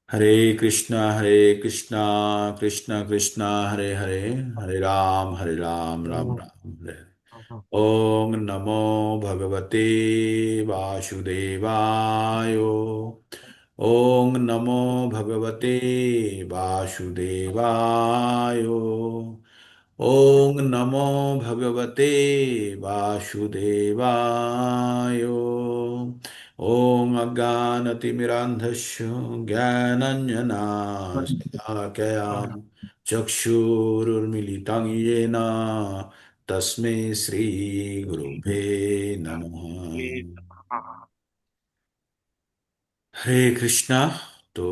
हरे कृष्णा कृष्ण कृष्णा हरे हरे, हरे राम राम हाँ, राम हरे हरे। हाँ, ओम नमो भगवते वासुदेवाय। ओम नमो भगवते वासुदेवाय। ओम नमो भगवते वासुदेवाय। ओम अज्ञानतिमिरान्धस्य ज्ञानञ्जनाशलाकया चक्षुरुन्मिलितं येन तस्मै श्रीगुरुभे नमः। हाँ, হরে কৃষ্ণা। তো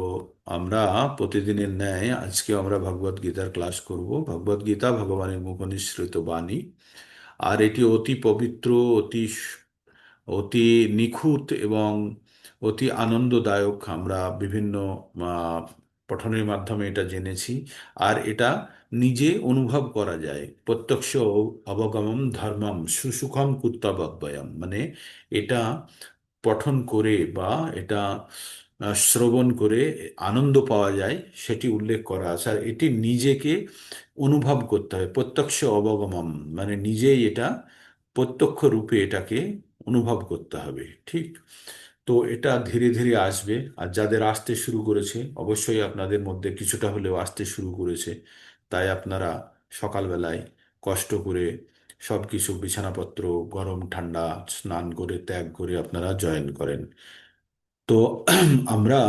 আমরা প্রতিদিনের ন্যায় আজকে আমরা ভগবদ গীতার ক্লাস করব। ভগবদ গীতা ভগবানের মুখনিসৃত বাণী, আর এটি অতি পবিত্র, অতি নিখুঁত এবং অতি আনন্দদায়ক। আমরা বিভিন্ন আহ, পঠনের মাধ্যমে এটা জেনেছি। আর এটা নিজে অনুভব করা যায়। প্রত্যক্ষ অবগমম ধর্মম সুসুখম কুত্তাবব্বয়ম, মানে এটা পঠন করে বা এটা শ্রবণ করে আনন্দ পাওয়া যায়, সেটি উল্লেখ করা আছে। আর এটি নিজেকে অনুভব করতে হবে, প্রত্যক্ষ অবগমন, মানে নিজেই এটা প্রত্যক্ষ রূপে এটাকে অনুভব করতে হবে, ঠিক? তো এটা ধীরে ধীরে আসবে। আর যাদের আসতে শুরু করেছে, অবশ্যই আপনাদের মধ্যে কিছুটা হলেও আসতে শুরু করেছে, তাই আপনারা সকালবেলায় কষ্ট করে সব কিছু বিছানাপত্র গরম ঠান্ডা স্নান করে ত্যাগ করে আপনারা জয়েন করেন। তো আমরা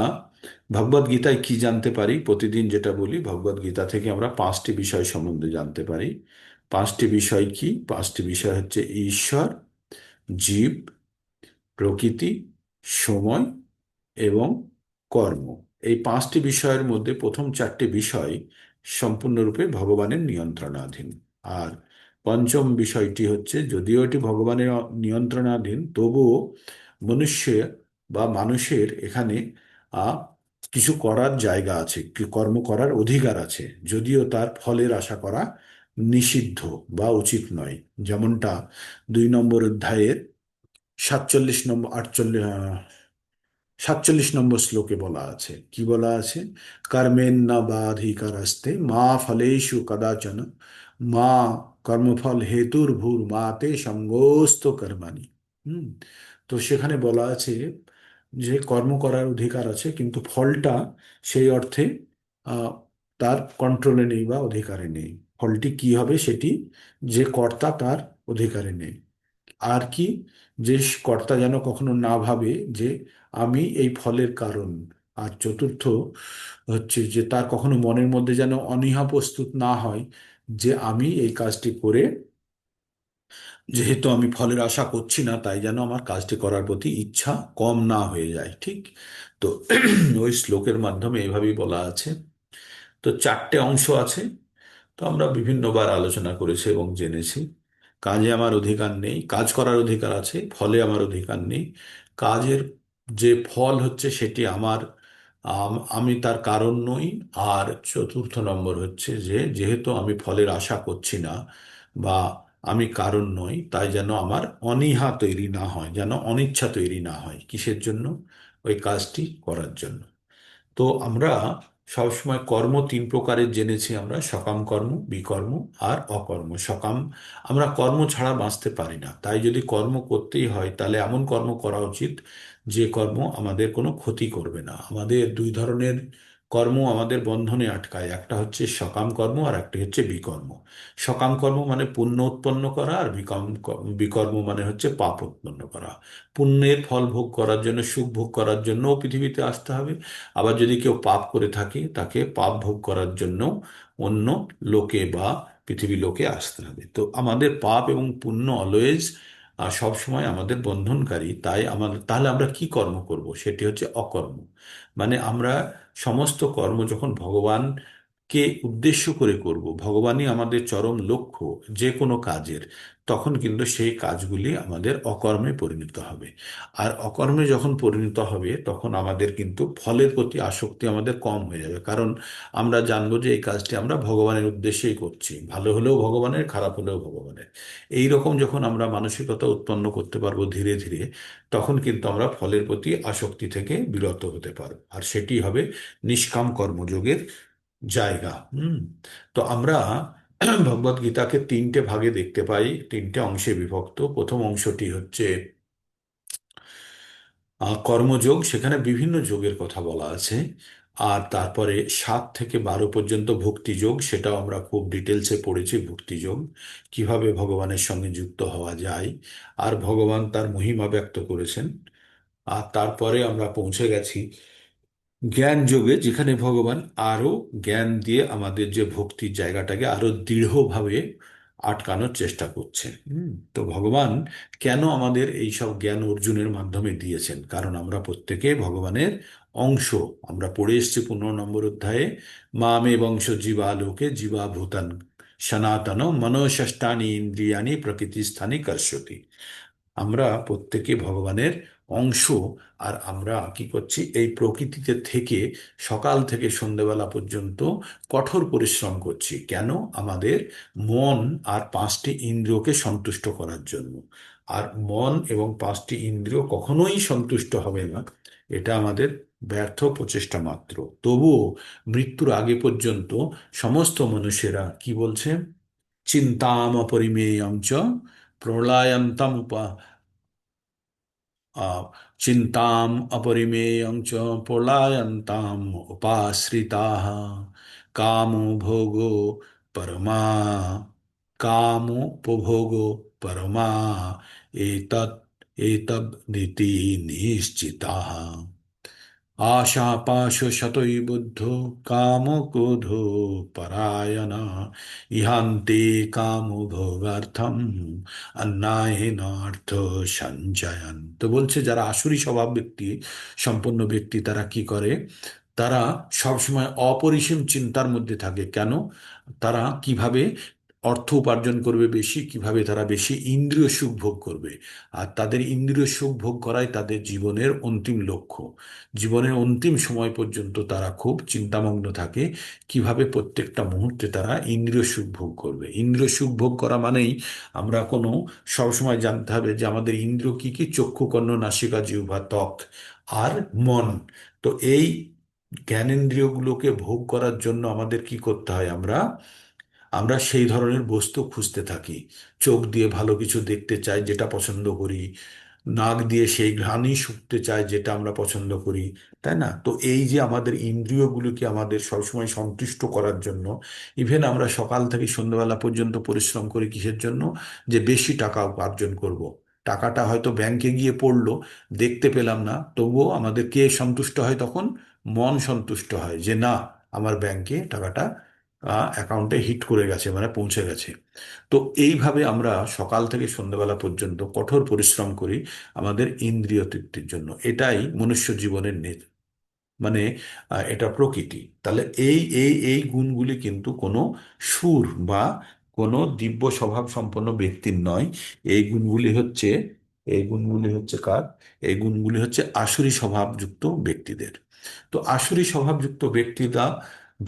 ভগবদ গীতায় কি জানতে পারি? প্রতিদিন যেটা বলি, ভগবদ গীতা থেকে আমরা পাঁচটি বিষয় সম্বন্ধে জানতে পারি। পাঁচটি বিষয় কি? পাঁচটি বিষয় হচ্ছে ঈশ্বর, জীব, প্রকৃতি, সময় এবং কর্ম। এই পাঁচটি বিষয়ের মধ্যে প্রথম চারটি বিষয় সম্পূর্ণরূপে ভগবানের নিয়ন্ত্রণাধীন। আর পঞ্চম বিষয়টি হচ্ছে, যদিও এটি ভগবানের নিয়ন্ত্রণাধীন, তবুও মনুষ্য বা মানুষের এখানে আহ, কিছু করার জায়গা আছে, কর্ম করার অধিকার আছে, যদিও তার ফলের আশা করা নিষিদ্ধ বা উচিত নয়। যেমনটা 2 নম্বর অধ্যায়ের 47 নম্বর শ্লোকে বলা আছে। কি বলা আছে? কর্মেন্না বাধিকারস্তে মা ফলেষু কদাচন মা কর্মফল হেতুর ভূর মাতে সঙ্গোস্ত কর্মাণি। হুম। তো সেখানে বলা আছে যে কর্ম করার অধিকার আছে, কিন্তু ফলটা সেই অর্থে আহ, তার কন্ট্রোলে নেই বা অধিকারে নেই। ফলটি কি হবে সেটি যে কর্তা তার অধিকারে নেই। আর কি? যে কর্তা যেন কখনো না ভাবে যে আমি এই ফলের কারণ। আর চতুর্থ হচ্ছে যে তার কখনো মনের মধ্যে যেন অনীহা প্রস্তুত না হয় যে আমি এই কাজটি করে, যেহেতু আমি ফলের আশা করছি না, তাই যেন আমার কাজটি করার প্রতি ইচ্ছা কম না হয়ে যায়, ঠিক? তো ওই শ্লোকের মাধ্যমে এভাবেই বলা আছে। তো চারটে অংশ আছে। তো আমরা বিভিন্নবার আলোচনা করেছি এবং জেনেছি। কাজে আমার অধিকার নেই, কাজ করার অধিকার আছে, ফলে আমার অধিকার নেই। কাজের যে ফল হচ্ছে সেটি আমার, আমি তার কারণ নই। আর চতুর্থ নম্বর হচ্ছে যে যেহেতু আমি ফলের আশা করছি না বা আমি কারণ নই, তাই যেন আমার অনীহা তৈরি না হয়, যেন অনিচ্ছা তৈরি না হয়। কিসের জন্য? ওই কাজটি করার জন্য। তো আমরা সবসময় কর্ম তিন প্রকারের জেনেছি আমরা: সকাম কর্ম, বিকর্ম আর অকর্ম। সকাম, আমরা কর্ম ছাড়া বাঁচতে পারি না, তাই যদি কর্ম করতেই হয় তাহলে এমন কর্ম করা উচিত যে কর্ম আমাদের কোনো ক্ষতি করবে না। আমাদের দুই ধরনের কর্ম আমাদের বন্ধনে আটকায়, একটা হচ্ছে সকাম কর্ম আর একটা হচ্ছে বিকর্ম। সকাম কর্ম মানে পুণ্য উৎপন্ন করা, আর বিকর্ম মানে হচ্ছে পাপ উৎপন্ন করা। পুণ্যের ফল ভোগ করার জন্য, সুখ ভোগ করার জন্য পৃথিবীতে আসতে হবে। আবার যদি কেউ পাপ করে থাকে, তাকে পাপ ভোগ করার জন্য অন্য লোকে বা পৃথিবী লোকে আসতে হবে। তো আমাদের পাপ এবং পুণ্য অলওয়েজ সব সময় আমাদের বন্ধনকারী। তাই আমাদের, তাহলে আমরা কি কর্ম করব? সেটি হচ্ছে অকর্ম। মানে আমরা সমস্ত কর্ম যখন ভগবান কে উদ্দেশ্য করে করব, ভগবানই আমাদের চরম লক্ষ্য যে কোনো কাজের, তখন কিন্তু সেই কাজগুলি আমাদের অকর্মে পরিণত হবে। আর অকর্মে যখন পরিণত হবে তখন আমাদের কিন্তু ফলের প্রতি আসক্তি আমাদের কম হয়ে যাবে, কারণ আমরা জানবো যে এই কাজটি আমরা ভগবানের উদ্দেশ্যেই করছি, ভালো হলেও ভগবানের, খারাপ হলেও ভগবানের। এই রকম যখন আমরা মানসিকতা উৎপন্ন করতে পারবো ধীরে ধীরে, তখন কিন্তু আমরা ফলের প্রতি আসক্তি থেকে বিরত হতে পারবো, আর সেটি হবে নিষ্কাম কর্মযোগের জায়গা। তো আমরা ভগবদ গীতাকে তিনটে ভাগে দেখতে পাই, তিনটে অংশে বিভক্ত। প্রথম অংশটি হচ্ছে কর্মযোগ, সেখানে বিভিন্ন যোগের কথা বলা আছে। আর তারপরে 7 থেকে 12 পর্যন্ত ভক্তিযোগ, সেটাও আমরা খুব ডিটেলসে পড়েছি, ভক্তিযোগ কিভাবে ভগবানের সঙ্গে যুক্ত হওয়া যায়, আর ভগবান তার মহিমা ব্যক্ত করেছেন। আর তারপরে আমরা পৌঁছে গেছি জ্ঞান যোগে, যেখানে ভগবান আরো জ্ঞান দিয়ে আমাদের যে ভক্তির জায়গাটাকে আরো দৃঢ়ভাবে আটকানোর চেষ্টা করছেন। তো ভগবান কেন আমাদের এই সব জ্ঞান অর্জনের মাধ্যমে দিয়েছেন? কারণ আমরা প্রত্যেকে ভগবানের অংশ। আমরা পড়ে এসেছি 15 নম্বর অধ্যায়ে, মামে বংশ জীবালোকে জীবা ভূতান সনাতন মনঃষষ্ঠানি ইন্দ্রিয়াণি প্রকৃতি স্থানে কর্ষতি। আমরা প্রত্যেকে ভগবানের অংশ। আর আমরা কি করছি, এই প্রকৃতিতে থেকে সকাল থেকে সন্ধেবেলা পর্যন্ত কঠোর পরিশ্রম করছি। কেন? আমাদের মন আর 5টি ইন্দ্রিয়কে সন্তুষ্ট করার জন্য। আর মন এবং 5টি ইন্দ্রিয় কখনোই সন্তুষ্ট হবে না, এটা আমাদের ব্যর্থ প্রচেষ্টা মাত্র। তবুও মৃত্যুর আগে পর্যন্ত সমস্ত মানুষেরা কি বলছে? চিন্তাম অপরিমেয়ং চ প্রলয়ন্তম চিন্তাম অপরিমেয়ং চ প্রলয়ন্তাম উপাশ্রিতাः কামো ভোগো পরমা কামোপভোগো পরমা এতৎ এতদ্ নিশ্চিতাः आशापाशशतैर्बुद्धो कामक्रोधो परायण इहान्ते कामो भोगार्थम अन्नाहेनार्थ সঞ্চয়ন। তো বলছে যারা আসুরি স্বভাব ব্যক্তি, সম্পন্ন ব্যক্তি, তারা কি করে? তারা সবসময় অপরিসীম চিন্তার মধ্যে থাকে। কেন? তারা কিভাবে অর্থ উপার্জন করবে বেশি, কিভাবে তারা বেশি ইন্দ্রিয় সুখ ভোগ করবে। আর তাদের ইন্দ্রিয় সুখ ভোগ করাই তাদের জীবনের অন্তিম লক্ষ্য। জীবনের অন্তিম সময় পর্যন্ত তারা খুব চিন্তামগ্ন থাকে কিভাবে প্রত্যেকটা মুহূর্তে তারা ইন্দ্রিয় সুখ ভোগ করবে। ইন্দ্রিয় সুখ ভোগ করা মানেই আমরা কোনো সবসময় জানতে হবে যে আমাদের ইন্দ্রিয় কি কি: চক্ষু, কর্ণ, নাসিকা, জিহ্বা, ত্বক আর মন। তো এই জ্ঞানেন্দ্রিয়গুলোকে ভোগ করার জন্য আমাদের কি করতে হয়? আমরা আমরা সেই ধরনের বস্তু খুঁজতে থাকি। চোখ দিয়ে ভালো কিছু দেখতে চাই, যেটা পছন্দ করি। নাক দিয়ে সেই ঘ্রাণই শুঁকতে চাই, যেটা আমরা পছন্দ করি। তাই না? তো এই যে আমাদের ইন্দ্রিয়গুলোকে আমাদের সবসময় সন্তুষ্ট করার জন্য, ইভেন আমরা সকাল থেকে সন্ধ্যাবেলা পর্যন্ত পরিশ্রম করি কিসের জন্য? যে বেশি টাকা উপার্জন করব। টাকাটা হয়তো ব্যাংকে গিয়ে পড়লো, দেখতে পেলাম না, তবুও আমাদের কে সন্তুষ্ট হয় তখন? মন সন্তুষ্ট হয় যে না, আমার ব্যাংকে টাকাটা অ্যাকাউন্টে হিট করে গেছে, মানে পৌঁছে গেছে। তো এইভাবে আমরা সকাল থেকে সন্ধ্যাবেলা পর্যন্ত কঠোর পরিশ্রম করি আমাদের ইন্দ্রিয় তৃপ্তির জন্য। এটাই মনুষ্য জীবনের মানে এটা প্রকৃতি। তাহলে এই গুণগুলি কিন্তু কোনো সুর বা কোনো দিব্য স্বভাব সম্পন্ন ব্যক্তির নয়। এই গুণগুলি হচ্ছে এই গুণগুলি হচ্ছে কার? এই গুণগুলি হচ্ছে আসুরি স্বভাবযুক্ত ব্যক্তিদের। তো আসুরি স্বভাবযুক্ত ব্যক্তিরা,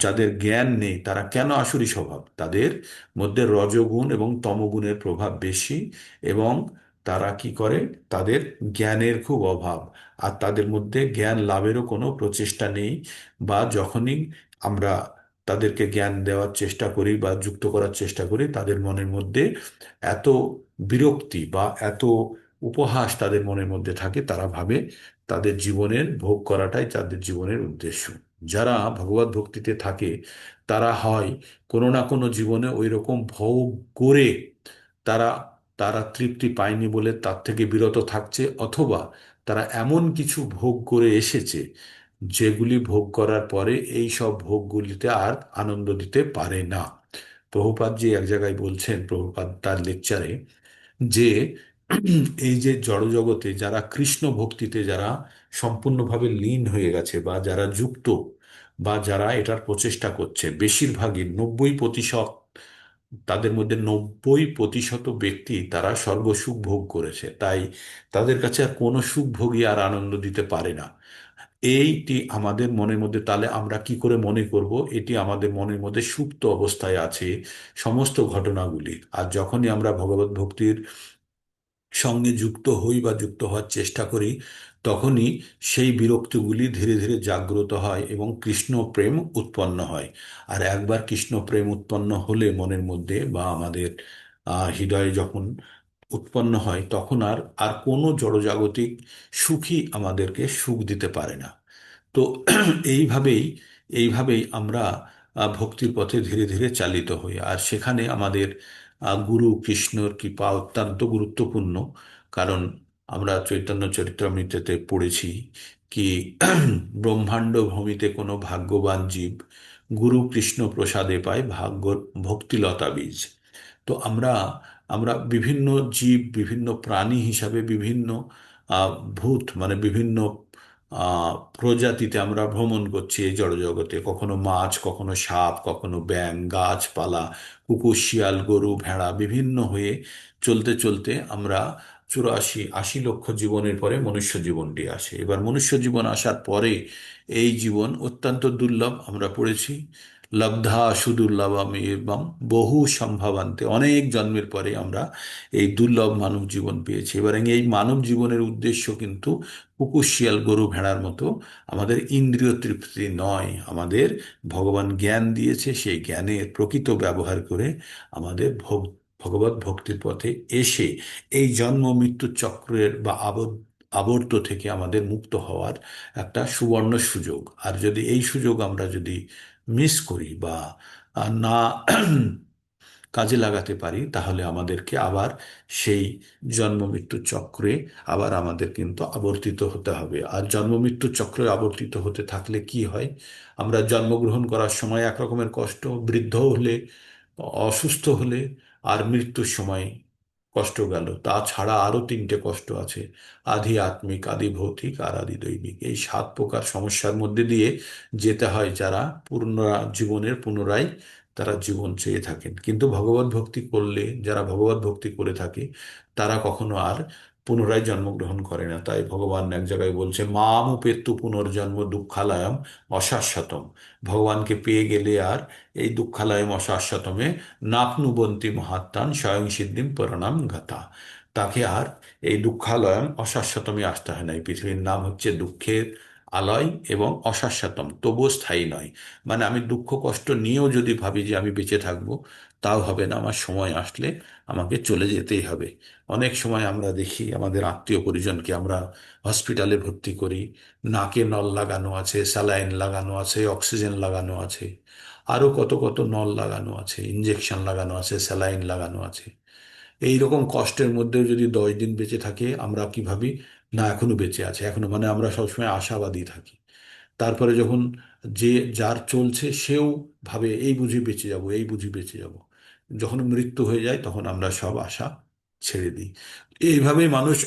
যাদের জ্ঞান নেই, তারা কেন আসুরি স্বভাব? তাদের মধ্যে রজগুণ এবং তমগুণের প্রভাব বেশি, এবং তারা কি করে? তাদের জ্ঞানের খুব অভাব, আর তাদের মধ্যে জ্ঞান লাভেরও কোনো প্রচেষ্টা নেই। বা যখনই আমরা তাদেরকে জ্ঞান দেওয়ার চেষ্টা করি বা যুক্ত করার চেষ্টা করি, তাদের মনের মধ্যে এত বিরক্তি বা এত উপহাস তাদের মনের মধ্যে থাকে, তারা ভাবে তাদের জীবনের ভোগ করাটাই তাদের জীবনের উদ্দেশ্য। যারা ভগবত ভক্তিতে থাকে, তারা হয় কোনো না কোনো জীবনে ওই রকম ভোগ করে তারা তারা তৃপ্তি পায়নি বলে তার থেকে বিরত থাকছে, অথবা তারা এমন কিছু ভোগ করে এসেছে যেগুলি ভোগ করার পরে এই সব ভোগগুলিতে আর আনন্দ দিতে পারে না। প্রভুপাদ জি এক জায়গায় বলছেন, প্রভুপাদ তার লেকচারে, যে এই যে জড়জগতে যারা কৃষ্ণ ভক্তিতে যারা সম্পূর্ণভাবে লীন হয়ে গেছে বা যারা যুক্ত, বা যারা এটার প্রচেষ্টা করছে, বেশিরভাগই 90%, তাদের মধ্যে 90% ব্যক্তি তারা স্বর্গসুখ ভোগ করেছে, তাই তাদের কাছে আর কোনো সুখ ভোগী আর আনন্দ দিতে পারে না। এইটি আমাদের মনের মধ্যে, তাহলে আমরা কি করে মনে করব এটি আমাদের মনের মধ্যে সুপ্ত অবস্থায় আছে সমস্ত ঘটনাগুলি? আর যখনই আমরা ভগবত ভক্তির সঙ্গে যুক্ত হই বা যুক্ত হওয়ার চেষ্টা করি, তখনই সেই বিরক্তিগুলি ধীরে ধীরে জাগ্রত হয় এবং কৃষ্ণ প্রেম উৎপন্ন হয়। আর একবার কৃষ্ণ প্রেম উৎপন্ন হলে মনের মধ্যে বা আমাদের হৃদয়ে যখন উৎপন্ন হয়, তখন আর আর কোনো জড়জাগতিক সুখই আমাদেরকে সুখ দিতে পারে না। তো এইভাবেই এইভাবেই আমরা ভক্তির পথে ধীরে ধীরে চালিত হই। আর সেখানে আমাদের গুরু কৃষ্ণর কৃপা অত্যন্ত গুরুত্বপূর্ণ। কারণ আমরা চৈতন্য চরিতামৃতেতে পড়েছি কি ব্রহ্মাণ্ড ভূমিতে কোনো ভাগ্যবান জীব গুরু কৃষ্ণ প্রসাদে পায় ভাগ্য ভক্তিলতা বীজ। তো আমরা আমরা বিভিন্ন জীব, বিভিন্ন প্রাণী হিসাবে বিভিন্ন আহ, ভূত মানে বিভিন্ন প্রজাতিতে আমরা ভ্রমণ করছি এই জড়জগতে, কখনো মাছ, কখনো সাপ, কখনো ব্যাঙ, গাছপালা, কুকুর, শিয়াল, গরু, ভেড়া, বিভিন্ন হয়ে চলতে চলতে আমরা 84-80 লক্ষ জীবনের পরে মনুষ্য জীবনটি আসে। এবার মনুষ্য জীবন আসার পরে এই জীবন অত্যন্ত দুর্লভ, আমরা পড়েছি লব্ধা সুদুর্লভম এবং বহু সম্ভাবান্তে, অনেক জন্মের পরে আমরা এই দুর্লভ মানব জীবন পেয়েছি। এবার এই মানব জীবনের উদ্দেশ্য কিন্তু কুকুর, শিয়াল, গরু, ভেড়ার মতো আমাদের ইন্দ্রিয় তৃপ্তি নয়। আমাদের ভগবান জ্ঞান দিয়েছে, সেই জ্ঞানের প্রকৃত ব্যবহার করে আমাদের ভগবত ভক্তির পথে এসে এই জন্ম মৃত্যু চক্রের বা আবর্ত থেকে আমাদের মুক্ত হওয়ার একটা সুবর্ণ সুযোগ। আর যদি এই সুযোগ আমরা যদি মিস করি বা না কাজে লাগাতে পারি, তাহলে আমাদেরকে আবার সেই জন্ম মৃত্যু চক্রে আবার আমাদের কিন্তু আবর্তিত হতে হবে। আর জন্ম মৃত্যু চক্রে আবর্তিত হতে থাকলে কি হয়, আমরা জন্মগ্রহণ করার সময় এক রকমের কষ্ট, বৃদ্ধ হলে, অসুস্থ হলে, আর মৃত্যুর সময় কষ্ট গেল। তাছাড়া আরো 3টে কষ্ট আছে, আধি আত্মিক, আধি ভৌতিক আর আধি দৈবিক। এই 7 প্রকার সমস্যার মধ্যে দিয়ে যেতে হয় যারা জীবনের পুনরায় তারা জীবন চেয়ে থাকেন। কিন্তু ভগবত ভক্তি করলে, যারা ভগবত ভক্তি করে থাকে, তারা কখনো আর পুনরায় জন্মগ্রহণ করে না। তাই ভগবান এক জায়গায় বলছে মাম উপেত্তু পুনর্জন্ম দুঃখালয়ম অশাশ্বতম। ভগবানকে পেয়ে গেলে আর এই দুঃখালয়ম অশাশ্বতমে নাপনুবন্তি মহাত্মান স্বয়ং সিদ্ধিম পরিণাম ঘটা। তাকে আর এই দুঃখালয়ম অশাশ্বতমে আসতে হয় না। এই পৃথিবীর নাম হচ্ছে দুঃখের আলয় এবং অশাশ্বতম, তবুও স্থায়ী নয়। মানে আমি দুঃখ কষ্ট নিয়েও যদি ভাবি যে আমি বেঁচে থাকবো, তাও হবে না, আমার সময় আসলে আমাকে চলে যেতেই হবে। অনেক সময় আমরা দেখি আমাদের আত্মীয় পরিজনকে আমরা হসপিটালে ভর্তি করি, নাকে নল লাগানো আছে, স্যালাইন লাগানো আছে, অক্সিজেন লাগানো আছে, আরো কত কত নল লাগানো আছে, ইঞ্জেকশন লাগানো আছে, স্যালাইন লাগানো আছে। এই রকম কষ্টের মধ্যেও যদি 10 দিন বেঁচে থাকে, আমরা কি ভাবি, না এখনো বেঁচে আছে, এখনো, মানে আমরা সবসময় আশাবাদী থাকি। তারপরে যখন যে যার চলছে সেও ভাবে এই বুঝি বেঁচে যাব, এই বুঝি বেঁচে যাব। যখন মৃত্যু হয়ে যায় তখন আমরা সব আশা ছেড়ে দিই। এইভাবেই মানুষ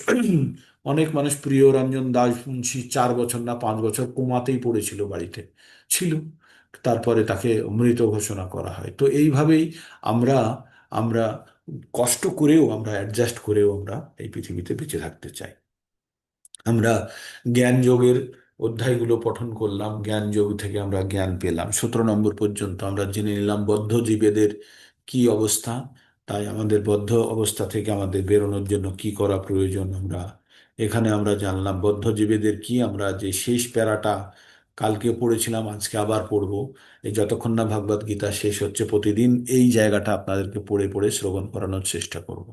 অনেক মানুষ, প্রিয়রঞ্জন দাস মুন্সি 4 বছর না 5 বছর কোমাতেই পড়েছিল, বাড়িতে ছিল, তারপরে তাকে মৃত ঘোষণা করা হয়। তো এইভাবেই আমরা আমরা কষ্ট করেও, আমরা অ্যাডজাস্ট করেও আমরা এই পৃথিবীতে বেঁচে থাকতে চাই। আমরা জ্ঞান যোগের অধ্যায়গুলো পঠন করলাম, জ্ঞান যোগ থেকে আমরা জ্ঞান পেলাম, 17 নম্বর পর্যন্ত আমরা জেনে নিলাম বদ্ধ জীবেদের কি অবস্থা। তাই আমাদের বদ্ধ অবস্থা থেকে আমাদের বেরোনোর জন্য কি করা প্রয়োজন, আমরা এখানে আমরা জানলাম। বদ্ধ জীবেদের কি, আমরা যে শেষ প্যারাটা কালকে পড়েছিলাম, আজকে আবার পড়বো। এই যতক্ষণ না ভাগবত গীতা শেষ হচ্ছে, প্রতিদিন এই জায়গাটা আপনাদেরকে পড়ে পড়ে শ্রবণ করানোর চেষ্টা করব।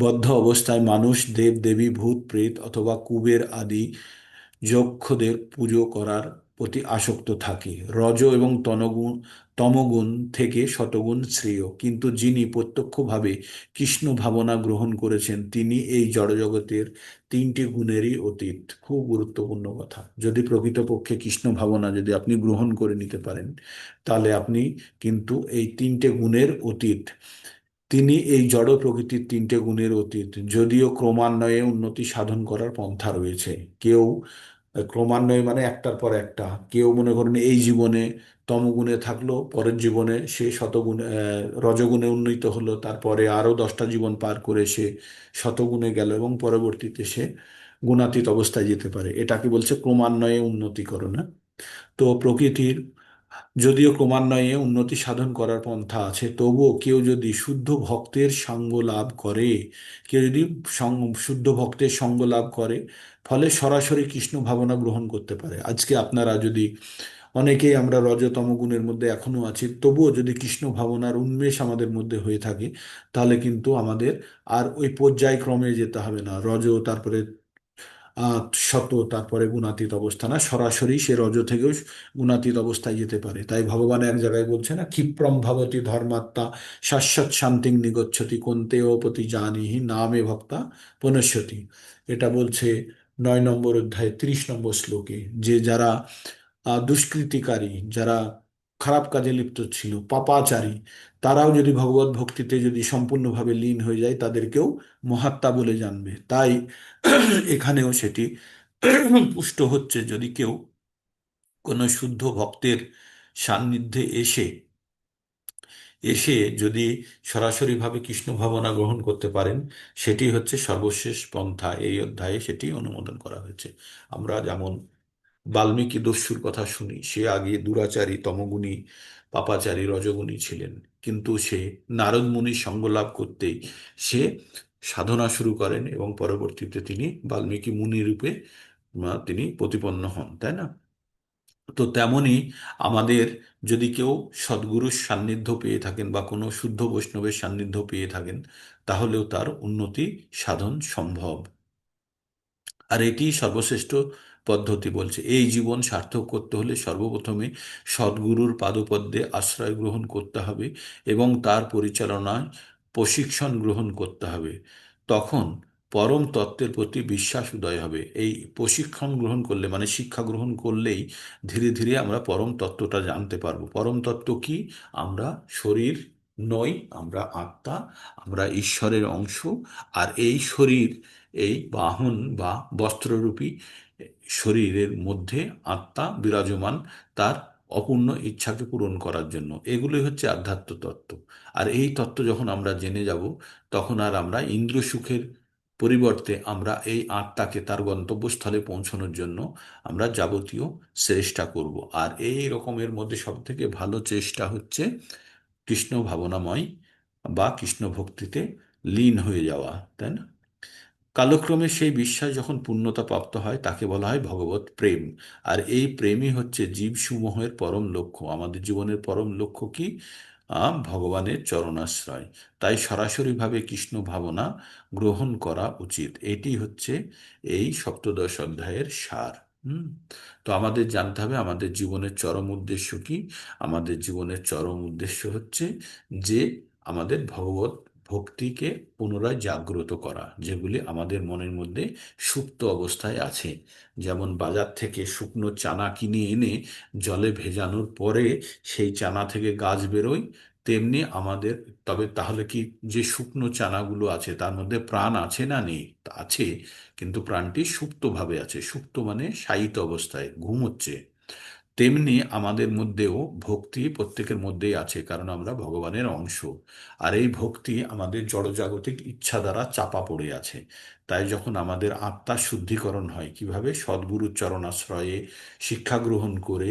বদ্ধ অবস্থায় মানুষ দেব দেবী, ভূত প্রেত অথবা কুবের আদি যক্ষদের পুজো করার প্রতি আসক্ত থাকে। রজ এবং তমগুণ থেকে শতগুণ শ্রেয়। কিন্তু যিনি প্রত্যক্ষভাবে কৃষ্ণ ভাবনা গ্রহণ করেছেন, তিনি এই জড়জগতের 3টে গুণেরই অতীত। খুব গুরুত্বপূর্ণ কথা। যদি প্রকৃতপক্ষে কৃষ্ণ ভাবনা যদি আপনি গ্রহণ করে নিতে পারেন, তাহলে আপনি কিন্তু এই 3টে গুণের অতীত। তিনি এই জড় প্রকৃতির 3টে গুণের অতীত। যদিও ক্রমান্বয়ে উন্নতি সাধন করার পন্থা রয়েছে। কেউ ক্রমান্বয়ে মানে একটার পর একটা। কেউ মনে করেন এই জীবনে তমগুণে থাকলো, পরের জীবনে সে শতগুণে রজগুণে উন্নীত হলো, তারপরে আরো 10টা জীবন পার করে সে শতগুণে গেল এবং পরবর্তীতে সে গুণাতীত অবস্থায় যেতে পারে। এটাকে বলছে ক্রমান্বয়ে উন্নতিকরণ। হ্যাঁ? তো প্রকৃতির যদিও ক্রমান্বয়ে উন্নতি সাধন করার পন্থা আছে, তবুও কেউ যদি শুদ্ধ ভক্তের সঙ্গ লাভ করে, কেউ যদি শুদ্ধ ভক্তের সঙ্গ লাভ করে, ফলে সরাসরি কৃষ্ণ ভাবনা গ্রহণ করতে পারে। আজকে আপনারা যদি, অনেকেই আমরা রজতম গুণের মধ্যে এখনো আছি, তবুও যদি কৃষ্ণ ভাবনার উন্মেষ আমাদের মধ্যে হয়ে থাকে, তাহলে কিন্তু আমাদের আর ওই পর্যায়ক্রমে যেতে হবে না। তারপরে আহ শত, তারপরে গুণাতীত অবস্থা না, সরাসরি সে রজ থেকেও গুণাতীত অবস্থায় যেতে পারে। তাই ভগবান এক জায়গায় বলছে না, ক্ষিপ্রম ভবতি ধর্মাত্মা শাশ্বত শান্তিং নিগচ্ছতি কোন্তেয় প্রতি জানিহি নামে ভক্তা পুনশ্যতি। এটা বলছে 9 নম্বর অধ্যায় 30 নম্বর শ্লোকে, যে যারা দুষ্কৃতিকারী, যারা খারাপ কাজে লিপ্ত ছিল, পাপাচারী, তারাও যদি ভগবত ভক্তিতে যদি সম্পূর্ণভাবে লীন হয়ে যায়, তাদেরকেও মহাত্মা বলে জানবে। তাই এখানেও সেটি পুষ্ট হচ্ছে, যদি কেউ কোনো শুদ্ধ ভক্তের সান্নিধ্যে এসে এসে যদি সরাসরিভাবে কৃষ্ণ ভাবনা গ্রহণ করতে পারেন, সেটি হচ্ছে সর্বশেষ পন্থা। এই অধ্যায়ে সেটি অনুমোদন করা হয়েছে। আমরা যেমন বাল্মীকি দস্যুর কথা শুনি, সে আগে দুরাচারী, তমগুণী, পাপাচারী, রজগুণী ছিলেন, কিন্তু সে নারদ মুনির সঙ্গ লাভ করতেই সে সাধনা শুরু করেন এবং পরবর্তীতে তিনি বাল্মীকি মুনি রূপে তিনি প্রতিপন্ন হন, তাই না? তো তেমনি আমাদের, যদি কেউ সদ্গুরুর সান্নিধ্য পেয়ে থাকেন বা কোনো শুদ্ধ বৈষ্ণবের সান্নিধ্য পেয়ে থাকেন, তাহলেও তার উন্নতি সাধন সম্ভব। আর এটি সর্বশ্রেষ্ঠ পদ্ধতি। বলছে এই জীবন সার্থক করতে হলে সর্বপ্রথমে সদ্গুরুর পাদপদ্মে আশ্রয় গ্রহণ করতে হবে এবং তার পরিচালনায় প্রশিক্ষণ গ্রহণ করতে হবে। তখন পরম তত্ত্বের প্রতি বিশ্বাস উদয় হবে। এই প্রশিক্ষণ গ্রহণ করলে, মানে শিক্ষা গ্রহণ করলেই ধীরে ধীরে আমরা পরম তত্ত্বটা জানতে পারবো। পরম তত্ত্ব কি? আমরা শরীর নই, আমরা আত্মা, আমরা ঈশ্বরের অংশ। আর এই শরীর, এই বাহন বা বস্ত্ররূপী শরীরের মধ্যে আত্মা বিরাজমান, তার অপূর্ণ ইচ্ছাকে পূরণ করার জন্য। এগুলোই হচ্ছে আধ্যাত্ম তত্ত্ব। আর এই তত্ত্ব যখন আমরা জেনে যাব, তখন আর আমরা ইন্দ্রিয় সুখের পরিবর্তে আমরা এই আত্মাকে তার গন্তব্যস্থলে পৌঁছানোর জন্য আমরা যাবতীয় চেষ্টা করব। আর এই রকমের মধ্যে সব থেকে ভালো চেষ্টা হচ্ছে কৃষ্ণ ভাবনাময় বা কৃষ্ণ ভক্তিতে লীন হয়ে যাওয়া, তাই না? কালক্রমে সেই বিশ্বাস যখন পূর্ণতা প্রাপ্ত হয়, তাকে বলা হয় ভগবত প্রেম। আর এই প্রেমই হচ্ছে জীবসমূহের পরম লক্ষ্য। আমাদের জীবনের পরম লক্ষ্য কি? ভগবানের চরণাশ্রয়। তাই সরাসরিভাবে কৃষ্ণ ভাবনা গ্রহণ করা উচিত। এটি হচ্ছে এই সপ্তদশ অধ্যায়ের সার। হুম। তো আমাদের জানতে হবে আমাদের জীবনের চরম উদ্দেশ্য কি। আমাদের জীবনের চরম উদ্দেশ্য হচ্ছে যে আমাদের ভগবত ভক্তিকে পুনরায় জাগ্রত করা, যেগুলি আমাদের মনের মধ্যে সুপ্ত অবস্থায় আছে। যেমন বাজার থেকে শুকনো চানা কিনে এনে জলে ভেজানোর পরে সেই চানা থেকে গাছ বেরোয়, তেমনি আমাদের, তবে তাহলে কি যে শুকনো চানাগুলো আছে তার মধ্যে প্রাণ আছে না নেই? তা আছে, কিন্তু প্রাণটি সুপ্তভাবে আছে। সুপ্ত মানে শায়িত অবস্থায়, ঘুমোচ্ছে। তেমনি আমাদের মধ্যেও ভক্তি প্রত্যেকের মধ্যেই আছে, কারণ আমরা ভগবানের অংশ। আর এই ভক্তি আমাদের জড়জাগতিক ইচ্ছা দ্বারা চাপা পড়ে আছে। তাই যখন আমাদের আত্মার শুদ্ধিকরণ হয়, কিভাবে? সদ্গুরুর চরণাশ্রয়ে শিক্ষা গ্রহণ করে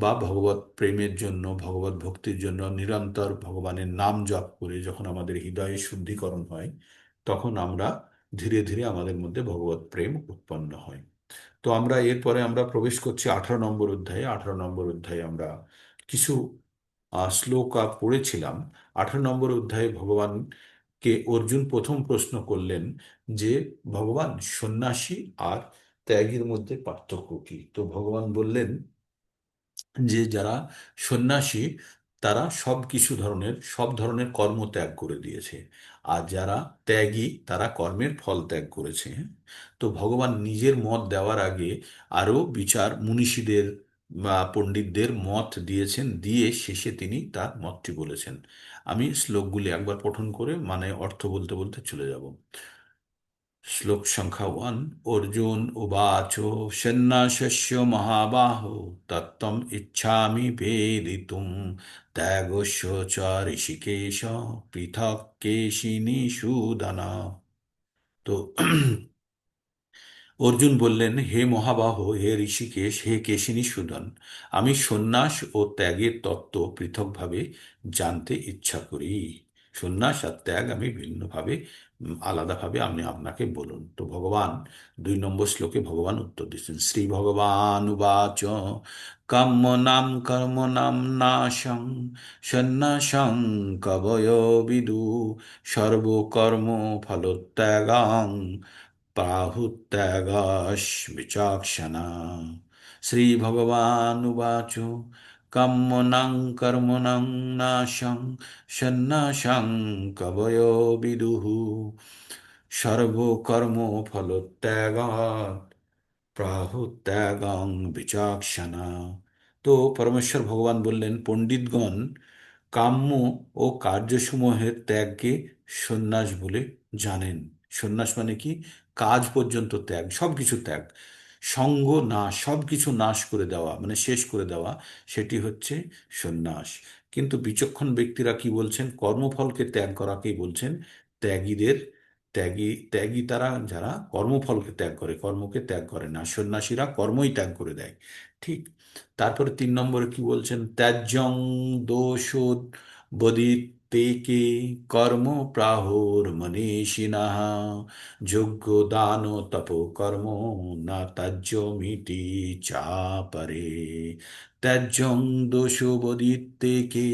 বা ভগবত প্রেমের জন্য, ভগবত ভক্তির জন্য নিরন্তর ভগবানের নাম জপ করে যখন আমাদের হৃদয়ে শুদ্ধিকরণ হয়, তখন আমরা ধীরে ধীরে আমাদের মধ্যে ভগবত প্রেম উৎপন্ন হয়। তো আমরা এরপরে আমরা প্রবেশ করছি 18 নম্বর অধ্যায়ে। 18 নম্বর অধ্যায়ে আমরা কিছু শ্লোক পড়েছিলাম। 18 নম্বর অধ্যায়ে ভগবানকে অর্জুন প্রথম প্রশ্ন করলেন যে, ভগবান, সন্ন্যাসী আর ত্যাগীর মধ্যে পার্থক্য কি? তো ভগবান বললেন যে যারা সন্ন্যাসী, তারা সব ধরনের কর্ম ত্যাগ করে দিয়েছে। আর যারা ত্যাগী, তারা কর্মের ফল ত্যাগ করেছে। তো ভগবান নিজের মত দেওয়ার আগে আরো বিচার মনীষীদের বা পণ্ডিতদের মত দিয়েছেন, দিয়ে শেষে তিনি তার মতটি বলেছেন। আমি শ্লোকগুলি একবার পঠন করে মানে অর্থ বলতে বলতে চলে যাব। শ্লোক সংখ্যা 1। অর্জুন উবাচ সন্ন্যাসস্য মহাবাহো তত্ত্বম ইচ্ছামি ভেদিতুম ত্যাগস্য চ ঋষিকেশ পৃথক কেশিনিষূদন। তো অর্জুন বললেন, হে মহাবাহ, হে ঋষিকেশ, হে কেশিনীসূদন, আমি সন্ন্যাস ও ত্যাগের তত্ত্ব পৃথকভাবে জানতে ইচ্ছা করি। সন্ন্যাস আর ত্যাগ আমি ভিন্নভাবে, আলাদাভাবে আপনি আপনাকে বলুন। তো ভগবান 2 নম্বর শ্লোকে ভগবান উত্তর দিচ্ছেন, শ্রী ভগবান উবাচ কাম্যনাম কর্মণাম নাশং সন্ন্যাসং কবয় বিদু সর্বকর্ম ফলত্যাগং प्राहुत्यागाश्विचक्षणा। श्रीभगवानुवाच कम्मनं कर्मणं नाशं सन्नाशं कवयो विदुः सर्वकर्मफलत्यागात् প্রাহুত্যাগং বিচক্ষণা। তো পরমেশ্বর ভগবান বললেন, পণ্ডিতগণ কাম্য ও কার্যসমূহের ত্যাগকে সন্ন্যাস বলে জানেন। সন্ন্যাস মানে কি? কাজ পর্যন্ত ত্যাগ, সবকিছু ত্যাগ, সঙ্গ না, সবকিছু নাশ করে দেওয়া মানে শেষ করে দেওয়া, সেটি হচ্ছে সন্ন্যাস। কিন্তু বিচক্ষণ ব্যক্তিরা কি বলছেন? কর্মফলকে ত্যাগ করাকেই বলছেন ত্যাগীদের, ত্যাগী তারা যারা কর্মফলকে ত্যাগ করে, কর্মকে ত্যাগ করে না। সন্ন্যাসীরা কর্মই ত্যাগ করে দেয়। ঠিক। তারপরে 3 নম্বরে কি বলছেন? ত্যাজ্যং দোষোদ বদিতেকে কর্ম প্রাহুর মনীষিণঃ যোগ্য দান তপ কর্ম না ত্যাজ্যমিতি চাপরে। ত্যাজ্যং দোষোবদিতেকে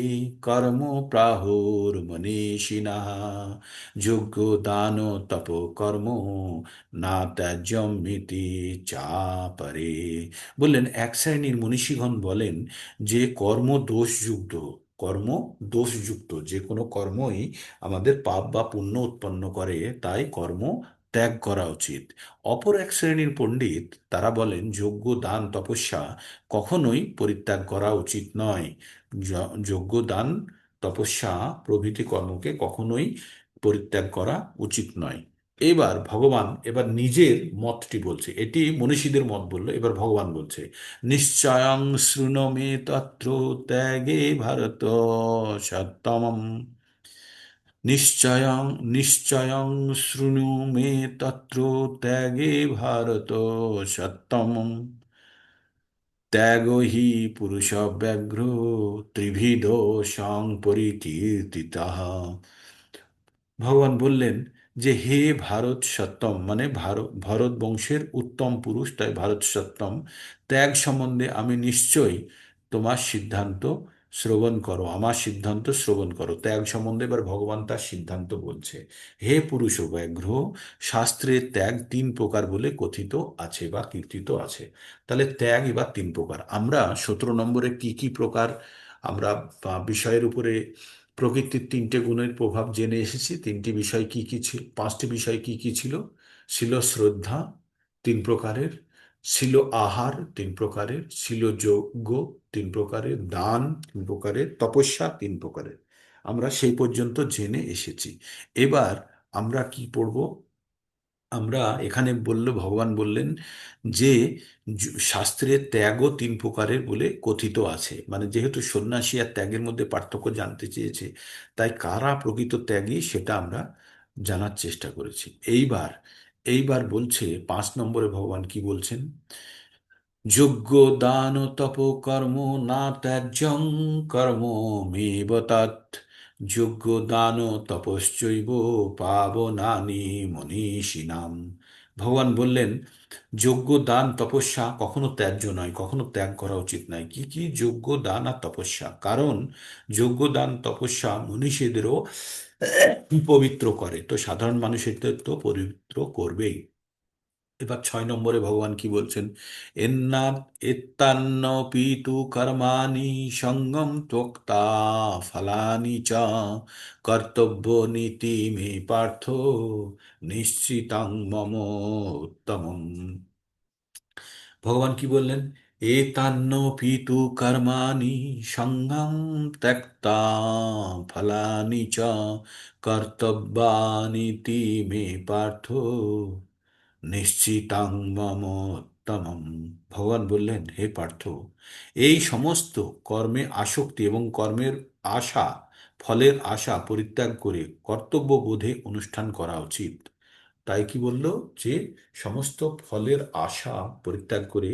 কর্ম প্রাহুর মনীষিণঃ যোগ্য দান তপ কর্ম না ত্যাজ্যমিতি চাপরে। বললেন, এক শ্রেণীর মনীষীগণ বলেন যে কর্ম দোষযুক্ত যে কোনো কর্মই আমাদের পাপ বা পুণ্য উৎপন্ন করে, তাই কর্ম ত্যাগ করা উচিত। অপর এক শ্রেণীর পণ্ডিত তারা বলেন যজ্ঞ দান তপস্যা কখনোই পরিত্যাগ করা উচিত নয়। যজ্ঞ দান তপস্যা প্রভৃতি কর্মকে কখনোই পরিত্যাগ করা উচিত নয়। এবার নিজের মতটি বলছে, এটি মনীষীদের মত বললো, এবার ভগবান বলছে, নিশ্চয়ং শৃণু মে তত্র ত্যাগে ভারত সত্যমম। নিশ্চয়ং নিশ্চয়ং শৃণু মে তত্র ত্যাগে ভারত সত্যমম ত্যাগ হি পুরুষ ব্যাঘ্র ত্রিভিধ সং পরিকীর্তিতঃ। ভগবান বললেন যে, হে ভারত সত্যম, মানে ভরত বংশের উত্তম পুরুষ, তাই ভারত সত্যম, ত্যাগ সম্বন্ধে আমি নিশ্চয়ই তোমার সিদ্ধান্ত শ্রবণ করো, আমার সিদ্ধান্ত শ্রবণ করো। ত্যাগ সম্বন্ধে এবার ভগবান তার সিদ্ধান্ত বলছে। হে পুরুষ ব্যাঘ্র, শাস্ত্রে ত্যাগ 3 প্রকার বলে কথিত আছে বা কীর্তিত আছে। তাহলে ত্যাগ এবার 3 প্রকার। আমরা 17 নম্বরে কি কি প্রকার আমরা বিষয়ের উপরে প্রকৃতির 3টে গুণের প্রভাব জেনে এসেছি। 3টি বিষয় কি কি ছিল, 5টি বিষয় কি কি ছিল? ছিল শ্রদ্ধা 3 প্রকারের, ছিল আহার 3 প্রকারের, ছিল যজ্ঞ 3 প্রকারের, দান 3 প্রকারের, তপস্যা 3 প্রকারের। আমরা সেই পর্যন্ত জেনে এসেছি। এবার আমরা কি পড়ব? আমরা এখানে ভগবান বললেন যে শাস্ত্রে ত্যাগও 3 প্রকারের বলে কথিত আছে। মানে যেহেতু সন্ন্যাসী আর ত্যাগের মধ্যে পার্থক্য জানতে চেয়েছে, তাই কারা প্রকৃত ত্যাগী সেটা আমরা জানার চেষ্টা করেছি। এইবার বলছে 5 নম্বরে ভগবান কি বলছেন? যজ্ঞ দান তপ কর্ম না ত্যায্যং কর্ম মেব তৎ যজ্ঞ দান তপশ্চৈব পাবনানি মনীষিণাম। ভগবান বললেন, যজ্ঞ দান তপস্যা কখনো ত্যায্য নয়, কখনো ত্যাগ করা উচিত নয়। কি কি? যজ্ঞ দান আর তপস্যা। কারণ যজ্ঞ দান তপস্যা মনীষীদেরও পবিত্র করে, তো সাধারণ মানুষের তো পবিত্র করবেই। এবার 6 নম্বরে ভগবান কি বলছেন? এন্না এত্তান্ন পিতু কর্মাণি সঙ্গম ত্যক্তা ফলানি চ কর্তব্য নীতি মে পার্থ নিশ্চিতাং মম উত্তমম। ভগবান কি বললেন? एतान्नोऽपि तु कर्माणि सङ्गं त्यक्ता फलानि च कर्तव्यानीति मे পার্থ নিশ্চিতাং মমোত্তমম। ভগবান বললেন, হে পার্থ, এই সমস্ত কর্মে আসক্তি এবং কর্মের আশা, ফলের আশা পরিত্যাগ করে কর্তব্য বোধে অনুষ্ঠান করা উচিত। তাই কি বলল, যে সমস্ত ফলের আশা পরিত্যাগ করে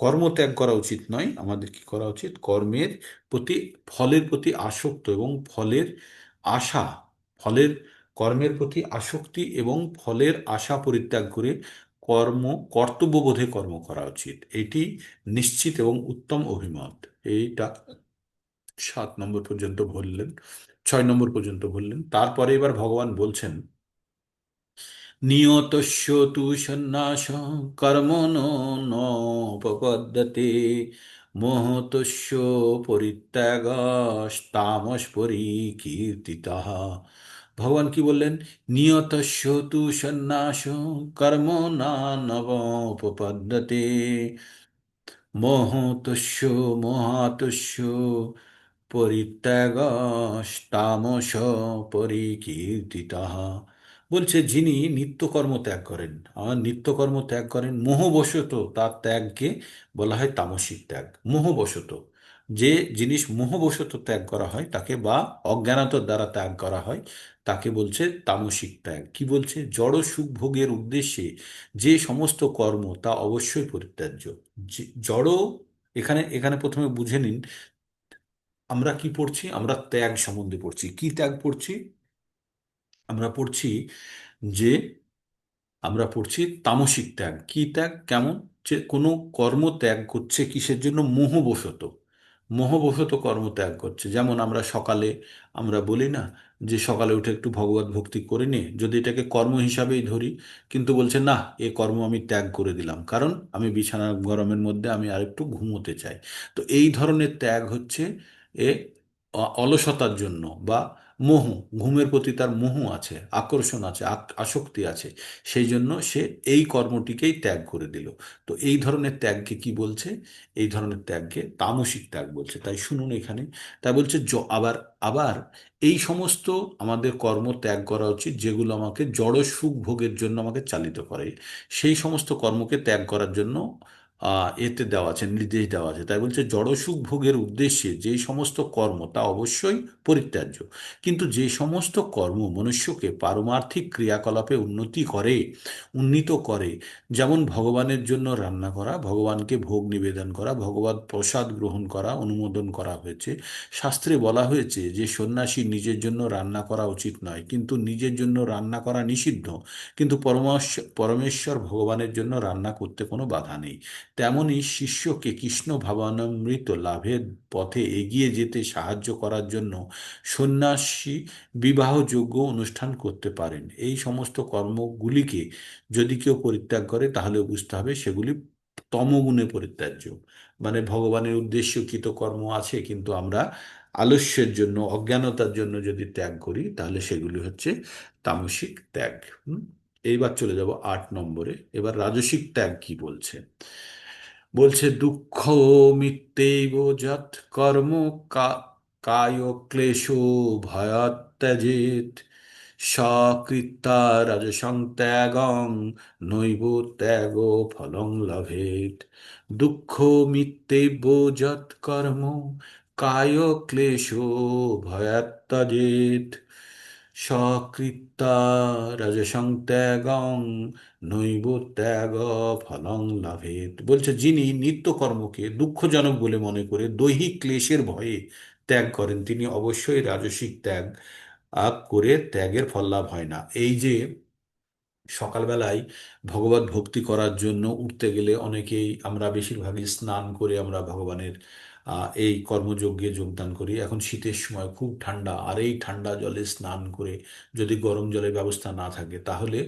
কর্ম ত্যাগ করা উচিত নয়, আমাদের কি করা উচিত, কর্মের প্রতি, ফলের প্রতি আসক্ত এবং ফলের আশা, ফলের, কর্মের প্রতি আসক্তি এবং ফলের আশা পরিত্যাগ করে কর্ম, কর্তব্যবোধে কর্ম করা উচিত। এটি নিশ্চিত এবং উত্তম অভিমত। এইটা 7 নম্বর পর্যন্ত বললেন, 6 নম্বর পর্যন্ত বললেন। তারপরে এবার ভগবান বলছেন, নিয়তস্য তু সন্ন্যাস কর্মণো নোপপদ্যতে মোহতস্য পরিত্যাগস্তামস পরিকীর্তিতঃ। ভগবান কি বললেন, নিয়তস্য তু সন্ন্যাস কর্মণা নবপপদ্যতে মোহতস্য মহাতস্য পরিত্যাগস্তামস পরিকীর্তিতঃ। বলছে, যিনি নিত্যকর্ম ত্যাগ করেন, আমার নিত্যকর্ম ত্যাগ করেন মোহবশত, তার ত্যাগকে বলা হয় তামসিক ত্যাগ। মোহবশত, যে জিনিস মোহবশত ত্যাগ করা হয় তাকে, বা অজ্ঞানতার দ্বারা ত্যাগ করা হয়, তাকে বলছে তামসিক ত্যাগ। কি বলছে, জড় সুখ ভোগের উদ্দেশ্যে যে সমস্ত কর্ম তা অবশ্যই পরিত্যাজ্য। জড়, এখানে এখানে প্রথমে বুঝে নিন, আমরা কি পড়ছি, আমরা ত্যাগ সম্বন্ধে পড়ছি। কি ত্যাগ পড়ছি, আমরা পড়ছি যে, আমরা পড়ছি তামসিক ত্যাগ। কি ত্যাগ, কেমন, যে কোনো কর্ম ত্যাগ করছে কিসের জন্য, মোহবশত, মোহবশত কর্ম ত্যাগ করছে। যেমন আমরা সকালে, আমরা বলি না যে সকালে উঠে একটু ভগবত ভক্তি করে নে, যদি এটাকে কর্ম হিসাবেই ধরি, কিন্তু বলছে না, এ কর্ম আমি ত্যাগ করে দিলাম, কারণ আমি বিছানা গরমের মধ্যে আমি আরেকটু ঘুমোতে চাই। তো এই ধরনের ত্যাগ হচ্ছে এ অলসতার জন্য, বা মোহ, ঘুমের প্রতি তার মোহ আছে, আকর্ষণ আছে, আসক্তি আছে, সেই জন্য সে এই কর্মটিকেই ত্যাগ করে দিল। তো এই ধরনের ত্যাগকে কি বলছে, এই ধরনের ত্যাগকে তামসিক ত্যাগ বলছে। তাই শুনুন এখানে, তাই বলছে আবার, আবার এই সমস্ত আমাদের কর্ম ত্যাগ করা উচিত যেগুলো আমাকে জড় সুখ ভোগের জন্য আমাকে চালিত করে, সেই সমস্ত কর্মকে ত্যাগ করার জন্য এতে দেওয়া আছে, নির্দেশ দেওয়া আছে। তাই বলছে, জড়সুখ ভোগের উদ্দেশ্যে যেই সমস্ত কর্ম তা অবশ্যই পরিত্যাজ্য, কিন্তু যে সমস্ত কর্ম মনুষ্যকে পারমার্থিক ক্রিয়াকলাপে উন্নীত করে, যেমন ভগবানের জন্য রান্না করা, ভগবানকে ভোগ নিবেদন করা, ভগবত প্রসাদ গ্রহণ করা অনুমোদন করা হয়েছে। শাস্ত্রে বলা হয়েছে যে সন্ন্যাসী নিজের জন্য রান্না করা উচিত নয়, কিন্তু নিজের জন্য রান্না করা নিষিদ্ধ, কিন্তু পরমেশ্বর ভগবানের জন্য রান্না করতে কোনো বাধা নেই। তেমনি শিষ্যকে কৃষ্ণ ভাবামৃত লাভের পথে এগিয়ে যেতে সাহায্য করার জন্য সন্ন্যাসী বিবাহযোগ্য অনুষ্ঠান করতে পারেন। এই সমস্ত কর্মগুলিকে যদি কেউ পরিত্যাগ করে, তাহলে বুঝতে হবে সেগুলি তমগুণে পরিত্যাজ্য। মানে ভগবানের উদ্দেশ্যকৃত কর্ম আছে, কিন্তু আমরা আলস্যের জন্য, অজ্ঞানতার জন্য যদি ত্যাগ করি, তাহলে সেগুলি হচ্ছে তামসিক ত্যাগ। এইবার চলে যাব 8 নম্বরে। এবার রাজসিক ত্যাগ কি বলছে, বলছে, দুঃখ মিত্যেব যৎ কর্ম কায় ক্লেশ ভয়াৎ ত্যজেৎ সকৃত্তা রাজসং ত্যাগং নৈব ত্যাগ ফলং লভেৎ। দুঃখ মিত্যেব যৎ কর্ম কায় ক্লেশ ভয়াৎ ত্যজেৎ সকৃত্তা রাজসং ত্যাগং নৈব ত্যাগ ফলং লাভেত। বলছে, যিনি নিত্যকর্মকে দুঃখজনক বলে মনে করে দৈহিক ক্লেশের ভয়ে ত্যাগ করেন, তিনি অবশ্যই রাজসিক ত্যাগ করে ত্যাগের ফল লাভ হয় না। এই যে সকালবেলায় ভগবত ভক্তি করার জন্য উঠতে গেলে অনেকেই, আমরা বেশিরভাগই স্নান করে আমরা ভগবানের এই কর্মযজ্ঞে যোগদান করি। এখন শীতের সময় খুব ঠান্ডা, আর এই ঠান্ডা জলে স্নান করে যদি গরম জলের ব্যবস্থা না থাকে, তাহলে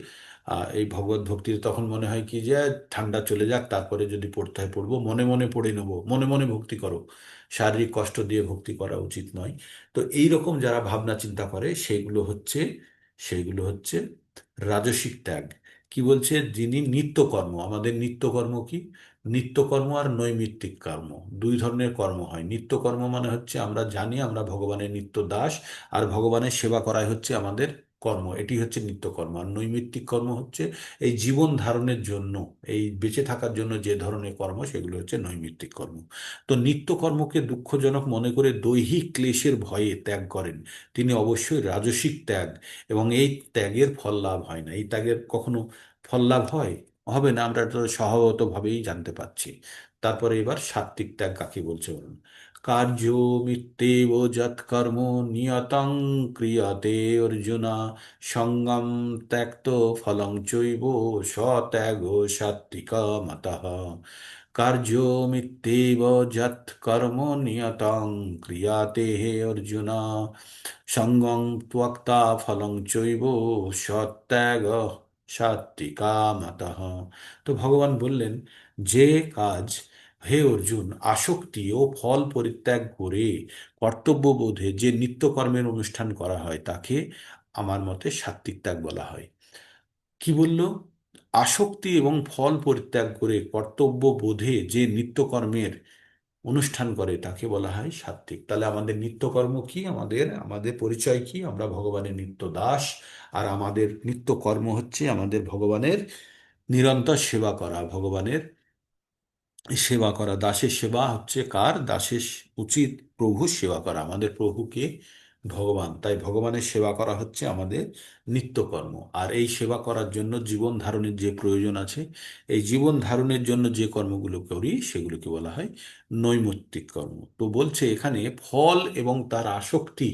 এই ভগবত ভক্তির তখন মনে হয় কি, যে ঠান্ডা চলে যাক, তারপরে যদি পড়তে হয় পড়বো, মনে মনে পড়ে নেবো, মনে মনে ভক্তি করো, শারীরিক কষ্ট দিয়ে ভক্তি করা উচিত নয়। তো এই রকম যারা ভাবনা চিন্তা করে, সেইগুলো হচ্ছে রাজসিক ত্যাগ। কি বলছে, যিনি নিত্যকর্ম, আমাদের নিত্যকর্ম কি, নিত্যকর্ম আর নৈমিত্তিক কর্ম, দুই ধরনের কর্ম হয়। নিত্যকর্ম মানে হচ্ছে আমরা জানি আমরা ভগবানের নিত্য দাস, আর ভগবানের সেবা করাই হচ্ছে আমাদের কর্ম, এটি হচ্ছে নিত্যকর্ম। আর নৈমিত্তিক কর্ম হচ্ছে এই জীবন ধারণের জন্য, এই বেঁচে থাকার জন্য যে ধরনের কর্ম, সেগুলো হচ্ছে নৈমিত্তিক কর্ম। তো নিত্যকর্মকে দুঃখজনক মনে করে দৈহিক ক্লেশের ভয়ে ত্যাগ করেন তিনি অবশ্যই রাজসিক ত্যাগ, এবং এই ত্যাগের ফল লাভ হয় না। এই ত্যাগের কখনো ফল লাভ হয়? হবে না, আমরা তো স্বভাবতভাবেই জানতে পাচ্ছি। তারপরে এবার সাত্ত্বিক ত্যাগ কাকে বলছে বলুন। কার্য মিত্যেব যৎকর্ম নিয়তং ক্রিয়তে অর্জুনা সঙ্গম ত্যক্ত ফলং চৈব সত্যাগ সাত্ত্বিকা মতঃ। কার্য মিত্যেব যৎকর্ম নিয়তং ক্রিয়তে অর্জুনা সঙ্গং ত্যক্তা ফলং চৈব সত্যাগ সাত্বিকা মতঃ। তো ভগবান বললেন, যে কাজ, হে অর্জুন, আসক্তি ও ফল পরিত্যাগ করে কর্তব্যবোধে যে নিত্যকর্মের অনুষ্ঠান করা হয় তাকে আমার মতে সাত্বিক ত্যাগ বলা হয়। কি বলল? আসক্তি এবং ফল পরিত্যাগ করে কর্তব্যবোধে যে নিত্যকর্মের অনুষ্ঠান করে তাকে বলা হয় সাত্ত্বিক। তাহলে আমাদের নিত্যকর্ম কি, আমাদের আমাদের পরিচয় কি? আমরা ভগবানের নিত্য দাস, আর আমাদের নিত্যকর্ম হচ্ছে আমাদের ভগবানের নিরন্তর সেবা করা, ভগবানের সেবা করা। দাসের সেবা হচ্ছে কার? দাসের উচিত প্রভুর সেবা করা। আমাদের প্রভুকে ভগবান, তাই ভগবানের সেবা করা হচ্ছে আমাদের নিত্যকর্ম। আর এই সেবা করার জন্য জীবন ধারণের যে প্রয়োজন আছে, এই জীবন ধারণের জন্য যে কর্মগুলো করি সেগুলোকে বলা হয় নৈমিত্তিক কর্ম। তো বলছে এখানে ফল এবং তার আসক্তি,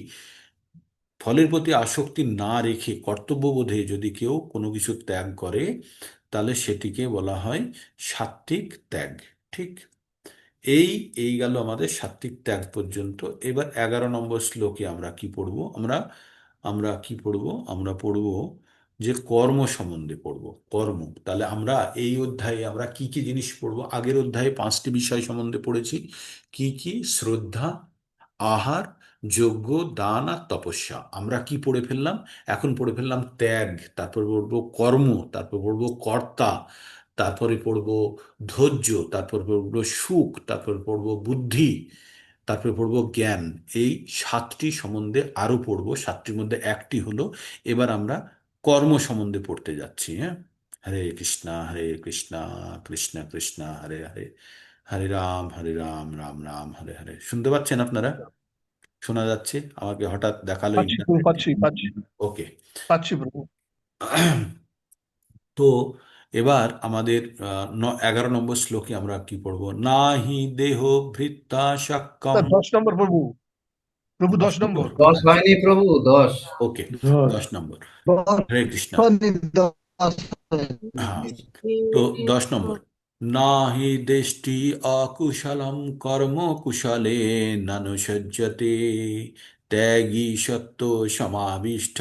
ফলের প্রতি আসক্তি না রেখে কর্তব্যবোধে যদি কেউ কোনো কিছু ত্যাগ করে, তাহলে সেটিকে বলা হয় সাত্ত্বিক ত্যাগ। ঠিক। এই এই গেল আমাদের সাত্ত্বিক ত্যাগ পর্যন্ত। এবার 11 নম্বর শ্লোকে আমরা কি পড়ব? আমরা আমরা কি পড়ব? আমরা পড়ব যে কর্ম সম্বন্ধে পড়ব। কর্ম, তাহলে আমরা এই অধ্যায়ে আমরা কি কি জিনিস পড়ব? আগের অধ্যায়ে 5টি বিষয় সম্বন্ধে পড়েছি। কি কি? শ্রদ্ধা, আহার, যজ্ঞ, দান আর তপস্যা। আমরা কি পড়ে ফেললাম? এখন পড়ে ফেললাম ত্যাগ, তারপর পড়বো কর্ম, তারপর পড়বো কর্তা, তারপরে পড়বো ধৈর্য, তারপর পড়বো সুখ, তারপর পড়বো বুদ্ধি, তারপরে পড়বো জ্ঞান। এই 7টি সম্বন্ধে আরো পড়বো, 7টির মধ্যে একটি হলো। এবার আমরা কর্ম সম্বন্ধে পড়তে যাচ্ছি। হ্যাঁ, হরে কৃষ্ণ হরে কৃষ্ণ, কৃষ্ণ কৃষ্ণ হরে হরে, হরে রাম রাম রাম হরে হরে। শুনতে পাচ্ছেন আপনারা? শোনা যাচ্ছে? আমাকে হঠাৎ দেখালো পাচ্ছি প্রভু, ইন্টারনেটে। পাচ্ছি পাচ্ছি ওকে। পাচ্ছি প্রভু। তো এবার আমাদের 11 নম্বর শ্লোকে আমরা কি পড়বো? না হি দেহ ভৃত্তা শাক্যম। স্যার 10 নম্বর প্রভু, প্রভু দশ 10 নম্বর। নম্বর 10 আচ্ছা, হয়নি প্রভু, 10। ওকে। দশ 10 নম্বর। দশ হরে কৃষ্ণ। হয়নি, 10 হ্যাঁ, হয়নি। তো 10 নম্বর। না হি দেষ্টি অকুশলম কর্ম কুশলে নানুসজ্জতে ত্যাগী সত্য সমাবিষ্ট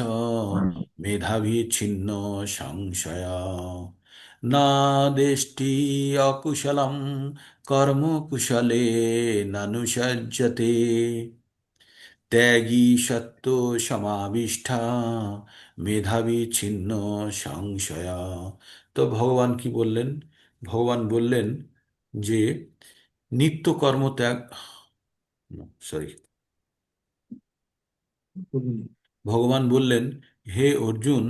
মেধাবী ছিন্ন সংশয়। না দেষ্টি অকুশলম কর্ম কুশলে নানুসজ্জতে ত্যাগী সত্য সমাবিষ্ঠা মেধাবী ছিন্ন সংশয়া। তো ভগবান কি বললেন? ভগবান বললেন যে নিত্য কর্ম ত্যাগ, সরি, ভগবান বললেন, হে অর্জুন,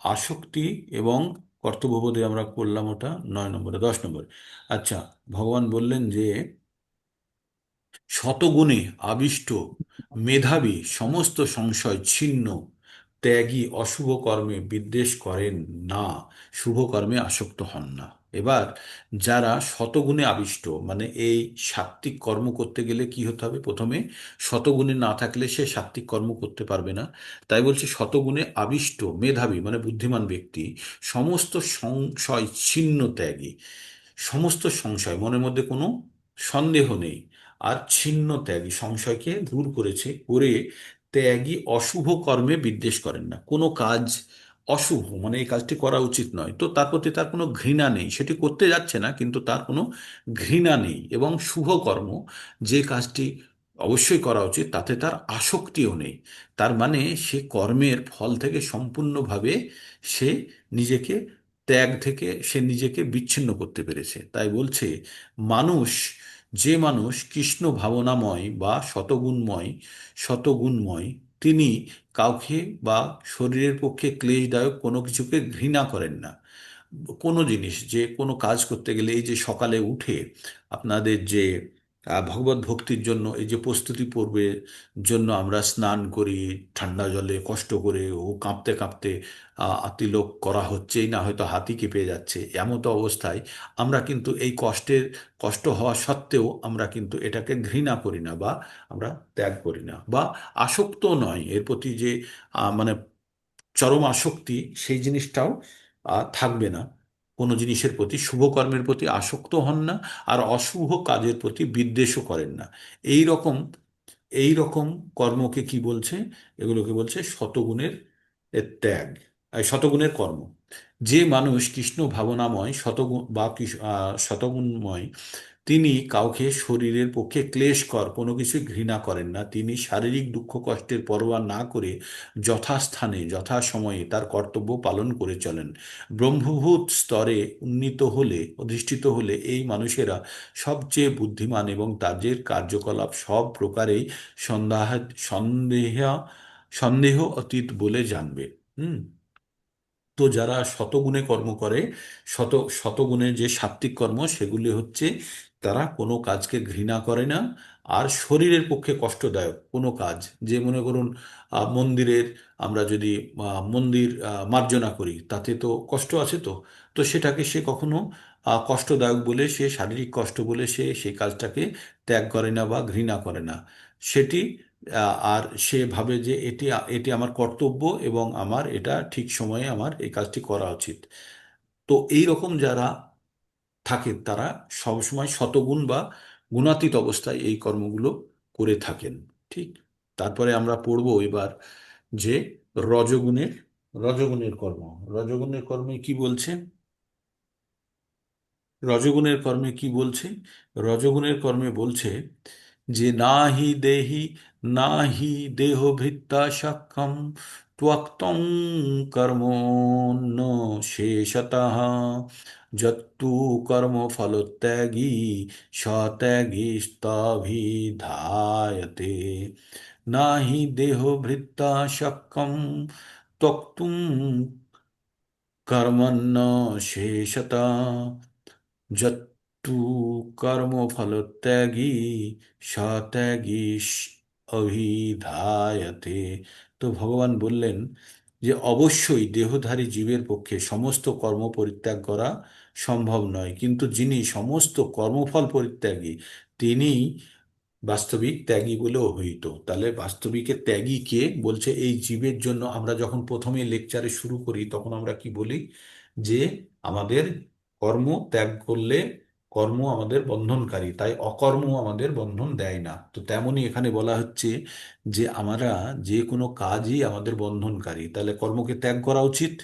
আসক্তি এবং কর্তব্যবোধে আমরা করলাম, ওটা 9 নম্বরে। 10 নম্বরে, আচ্ছা, ভগবান বললেন যে শতগুণে আবিষ্ট মেধাবী সমস্ত সংশয় ছিন্ন ত্যাগী অশুভ কর্মে বিদ্বেষ করেন না, শুভ কর্মে আসক্ত হন না। এবার যারা শতগুণে আবিষ্ট, মানে এই সাত্ত্বিক কর্ম করতে গেলে কি হতে হবে? প্রথমে শতগুণে না থাকলে সে সাত্ত্বিক কর্ম করতে পারবে না। তাই বলছে শতগুণে আবিষ্ট মেধাবী মানে বুদ্ধিমান ব্যক্তি, সমস্ত সংশয় ছিন্ন ত্যাগী, সমস্ত সংশয়, মনের মধ্যে কোনো সন্দেহ নেই, আর ছিন্ন ত্যাগী, সংশয়কে দূর করেছে, করে ত্যাগী অশুভ কর্মে বিদ্বেষ করেন না। কোনো কাজ অশুভ মানে এই কাজটি করা উচিত নয়, তো তার প্রতি তার কোনো ঘৃণা নেই, সেটি করতে যাচ্ছে না কিন্তু তার কোনো ঘৃণা নেই। এবং শুভ কর্ম, যে কাজটি অবশ্যই করা উচিত, তাতে তার আসক্তিও নেই। তার মানে সে কর্মের ফল থেকে সম্পূর্ণভাবে সে নিজেকে ত্যাগ থেকে সে নিজেকে বিচ্ছিন্ন করতে পেরেছে। তাই বলছে মানুষ, যে মানুষ কৃষ্ণ ভাবনাময় বা শতগুণময়, তিনি কাউকে বা শরীরের পক্ষে ক্লেশদায়ক কোনো কিছুকে ঘৃণা করেন না। কোনো জিনিস, যে কোনো কাজ করতে গেলে, এই যে সকালে উঠে আপনাদের যে ভগবত ভক্তির জন্য এই যে প্রস্তুতি পর্বের জন্য আমরা স্নান করি ঠান্ডা জলে কষ্ট করে, ও কাঁপতে কাঁপতে তিলক করা হচ্ছেই না, হয়তো হাতি কেঁপে যাচ্ছে, এমতো অবস্থায় আমরা কিন্তু এই কষ্ট হওয়া সত্ত্বেও আমরা কিন্তু এটাকে ঘৃণা করি না, বা আমরা ত্যাগ করি না, বা আসক্ত নয় এর প্রতি, যে মানে চরম আসক্তি, সেই জিনিসটাও থাকবে না। কোনো জিনিসের প্রতি, শুভ কর্মের প্রতি আসক্ত হন না, আর অশুভ কাজের প্রতি বিদ্বেষও করেন না। এই রকম এই রকম কর্মকে কি বলছে? এগুলোকে বলছে শতগুণের ত্যাগ, শতগুণের কর্ম। যে মানুষ কৃষ্ণ ভাবনাময় শতগুণ বা শতগুণময়, তিনি কাউকে শরীরের পক্ষে ক্লেশকর কোনো কিছু ঘৃণা করেন না। তিনি শারীরিক দুঃখ কষ্টের পরোয়া না করে যথাস্থানে যথাসময়ে তার কর্তব্য পালন করে চলেন। ব্রহ্মভূত স্তরে অধিষ্ঠিত হলে এই মানুষেরা সবচেয়ে বুদ্ধিমান, এবং তাদের কার্যকলাপ সব প্রকারেই সন্দেহ সন্দেহ সন্দেহ অতীত বলে জানবে। হুম। তো যারা শতগুণে কর্ম করে, শত শতগুণে যে সাত্বিক কর্ম, সেগুলি হচ্ছে তারা কোনো কাজকে ঘৃণা করে না। আর শরীরের পক্ষে কষ্টদায়ক কোনো কাজ, যে মনে করুন মন্দিরের, আমরা যদি মন্দির মার্জনা করি, তাতে তো কষ্ট আছে, তো তো সেটাকে সে কখনো কষ্টদায়ক বলে, সে শারীরিক কষ্ট বলে সে সেই কাজটাকে ত্যাগ করে না বা ঘৃণা করে না। সেটি আর সে ভাবে যে এটি এটি আমার কর্তব্য, এবং আমার এটা ঠিক সময়ে আমার এই কাজটি করা উচিত। তো এই রকম যারা থাকেন, তারা সবসময় শতগুণ বা গুণাতীত অবস্থায় এই কর্মগুলো করে থাকেন। ঠিক। তারপরে আমরা পড়বো এবার যে রজগুণের রজগুণের কর্ম। রজগুণের কর্মে কি বলছে? রজগুণের কর্মে কি বলছে? রজগুণের কর্মে বলছে যে নাহি দেহি নাহি দেহভৃত্তা সাক্ষম ত্বক্তং কর্ম ন শেষতঃ যত্তু কর্ম ফলত্যাগী সত্যাগী স্তভিধায়তে। নাহি দেহভৃত্তা সাক্ষম ত্যক্তুম কর্মণ্য শেষতঃ যত্তু কর্মফলত্যাগী সত্যাগী অভিধায়তে। তো ভগবান বললেন যে অবশ্যই দেহধারী জীবের পক্ষে সমস্ত কর্ম পরিত্যাগ করা সম্ভব নয়, কিন্তু যিনি সমস্ত কর্মফল পরিত্যাগী, তিনি বাস্তবিক ত্যাগী বলে অভিহিত। তাহলে বাস্তবিকের ত্যাগী কে বলছে? এই জীবের জন্য আমরা যখন প্রথমে লেকচারে শুরু করি, তখন আমরা কি বলি? যে আমাদের কর্ম ত্যাগ করলে কর্ম আমাদের বন্ধনকারী, তাই অকর্ম আমাদের বন্ধন দেয় না। তো তেমনি এখানে বলা হচ্ছে যে আমরা যে কোনো কাজই আমাদের বন্ধনকারী, তাহলে কর্মকে ত্যাগ করা উচিত।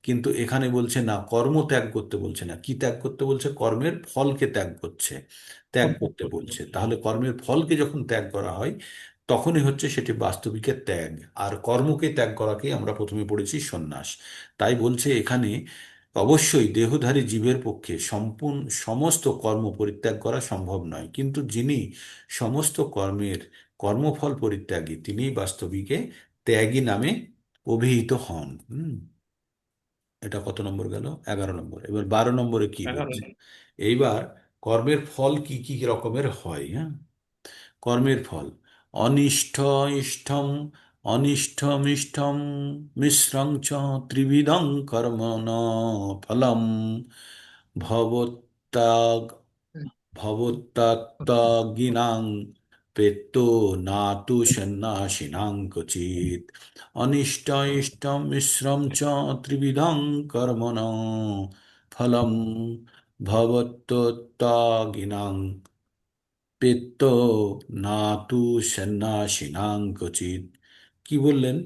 কিন্তু এখানে বলছে না, কর্ম ত্যাগ করতে বলছে না। কি ত্যাগ করতে বলছে? কর্মের ফলকে ত্যাগ করতে বলছে। তাহলে কর্মের ফলকে যখন ত্যাগ করা হয়, তখনই হচ্ছে সেটি বাস্তবিকের ত্যাগ। আর কর্মকে ত্যাগ করাকে আমরা প্রথমে পড়েছি সন্ন্যাস। তাই বলছে এখানে অবশ্যই দেহধারী জীবের পক্ষে সমস্ত কর্ম পরিত্যাগ করা সম্ভব নয়, কিন্তু যিনি সমস্ত কর্মফল পরিত্যাগী, তিনি বাস্তবিকে ত্যাগী নামে অভিহিত হন। এটা কত নম্বর গেল? 11 নম্বর। এবার 12 নম্বরে কি 11। বলছে? এইবার কর্মের ফল কি কি রকমের হয়। হ্যাঁ, কর্মের ফল অনিষ্ট ইষ্টম অনিষ্টমিষ্টম মিশ্রং চ ত্রিবিধং কর্ম ন ফলম ভবত্যাগ ভবত্যাত্যাগিনাং পেত্তো নাতু সন্ন্যাসিনাং ক্বচিৎ। অনিষ্ট ইষ্টম মিশ্রম চ ত্রিবিধং কর্মণ ফলম ভবত্যাত্যাগিনাং পেত্ত নাতু সন্ন্যাসিনাং ক্বচিৎ। কি বললেন?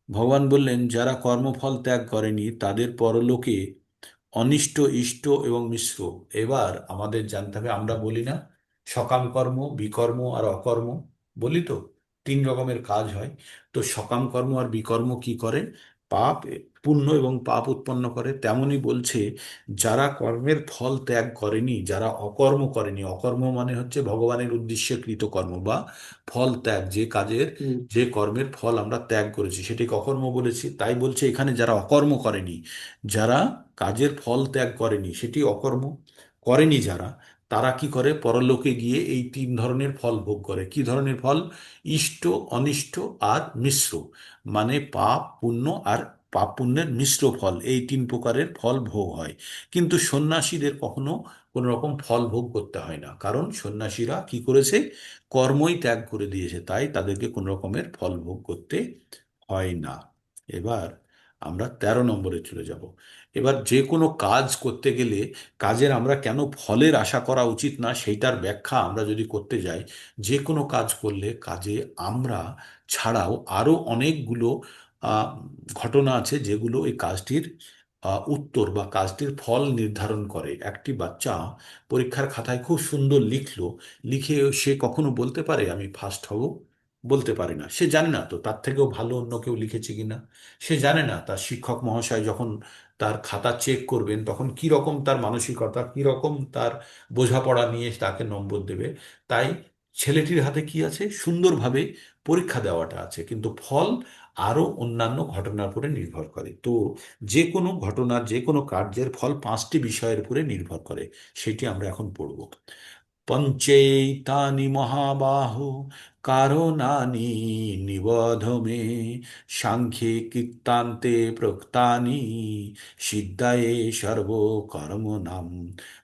ভগবান বললেন যারা কর্মফল ত্যাগ করেনি তাদের পরলোকে অনিষ্ট, ইষ্ট এবং মিশ্র। এবার আমাদের জানতে হবে, আমরা বলি না সকাম কর্ম, বিকর্ম আর অকর্ম, বলি তো 3 রকমের কাজ হয়। তো সকাম কর্ম আর বিকর্ম কি করে? পাপ, পুণ্য এবং পাপ উৎপন্ন করে, তেমনি বলছে যারা কর্মের ফল ত্যাগ করেনি, যারা অকর্ম করেনি, অকর্ম মানে হচ্ছে ভগবানের উদ্দেশ্যে কৃত কর্ম বা ফল ত্যাগ, যে কাজের, হুম। যে কর্মের ফল আমরা ত্যাগ করেছি সেটাকে অকর্ম বলেছি। তাই বলছে এখানে যারা অকর্ম করেনি, যারা কাজের ফল ত্যাগ করেনি, সেটি অকর্ম করেনি যারা, তারা কি করে, পরলোকে গিয়ে এই তিন ধরনের ফল ভোগ করে। কি ধরনের ফল? ইষ্ট, অনিষ্ট আর মিশ্র, মানে পাপ পুণ্য আর পাপ পুণ্যের মিশ্র ফল, এই তিন প্রকারের ফল ভোগ হয়। কিন্তু সন্ন্যাসীদের কখনো কোনো রকম ফল ভোগ করতে হয় না, কারণ সন্ন্যাসীরা কি করেছে, কর্মই ত্যাগ করে দিয়েছে, তাই তাদেরকে কোনো রকমের ফল ভোগ করতে হয় না। এবার আমরা 13 নম্বরে চলে যাব। এবার যে কোনো কাজ করতে গেলে কাজের আমরা কেন ফলের আশা করা উচিত না সেইটার ব্যাখ্যা আমরা যদি করতে যাই, যে কোনো কাজ করলে কাজে আমরা ছাড়াও আরো অনেকগুলো আহ, ঘটনা আছে যেগুলো এই কাজটির উত্তর বা কাজটির ফল নির্ধারণ করে। একটি বাচ্চা পরীক্ষার খাতায় খুব সুন্দর লিখলো, লিখে সে কখনো বলতে পারে আমি ফার্স্ট হব? বলতে পারে না। সে জানে না তো তার থেকেও ভালো অন্য কেউ লিখেছে কিনা, সে জানে না তার শিক্ষক মহাশয় যখন তার খাতা চেক করবেন তখন কি রকম তার মানসিকতা, কি রকম তার বোঝাপড়া নিয়ে তাকে নম্বর দেবে। তাই ছেলেটির হাতে কি আছে, সুন্দরভাবে পরীক্ষা দেওয়াটা আছে, কিন্তু ফল আরো অন্যান্য ঘটনার উপরে নির্ভর করে। তো যে কোনো ঘটনার, যে কোনো কার্যের ফল 5টি বিষয়ের উপরে নির্ভর করে, সেটি আমরা এখন পড়ব। পঞ্চৈতানি মহাবাহু কারণানি নিবধ মে, সাংখ্যে কৃত্তান্তে প্রক্তানি সিদ্ধায়ে সর্বকর্মণাম।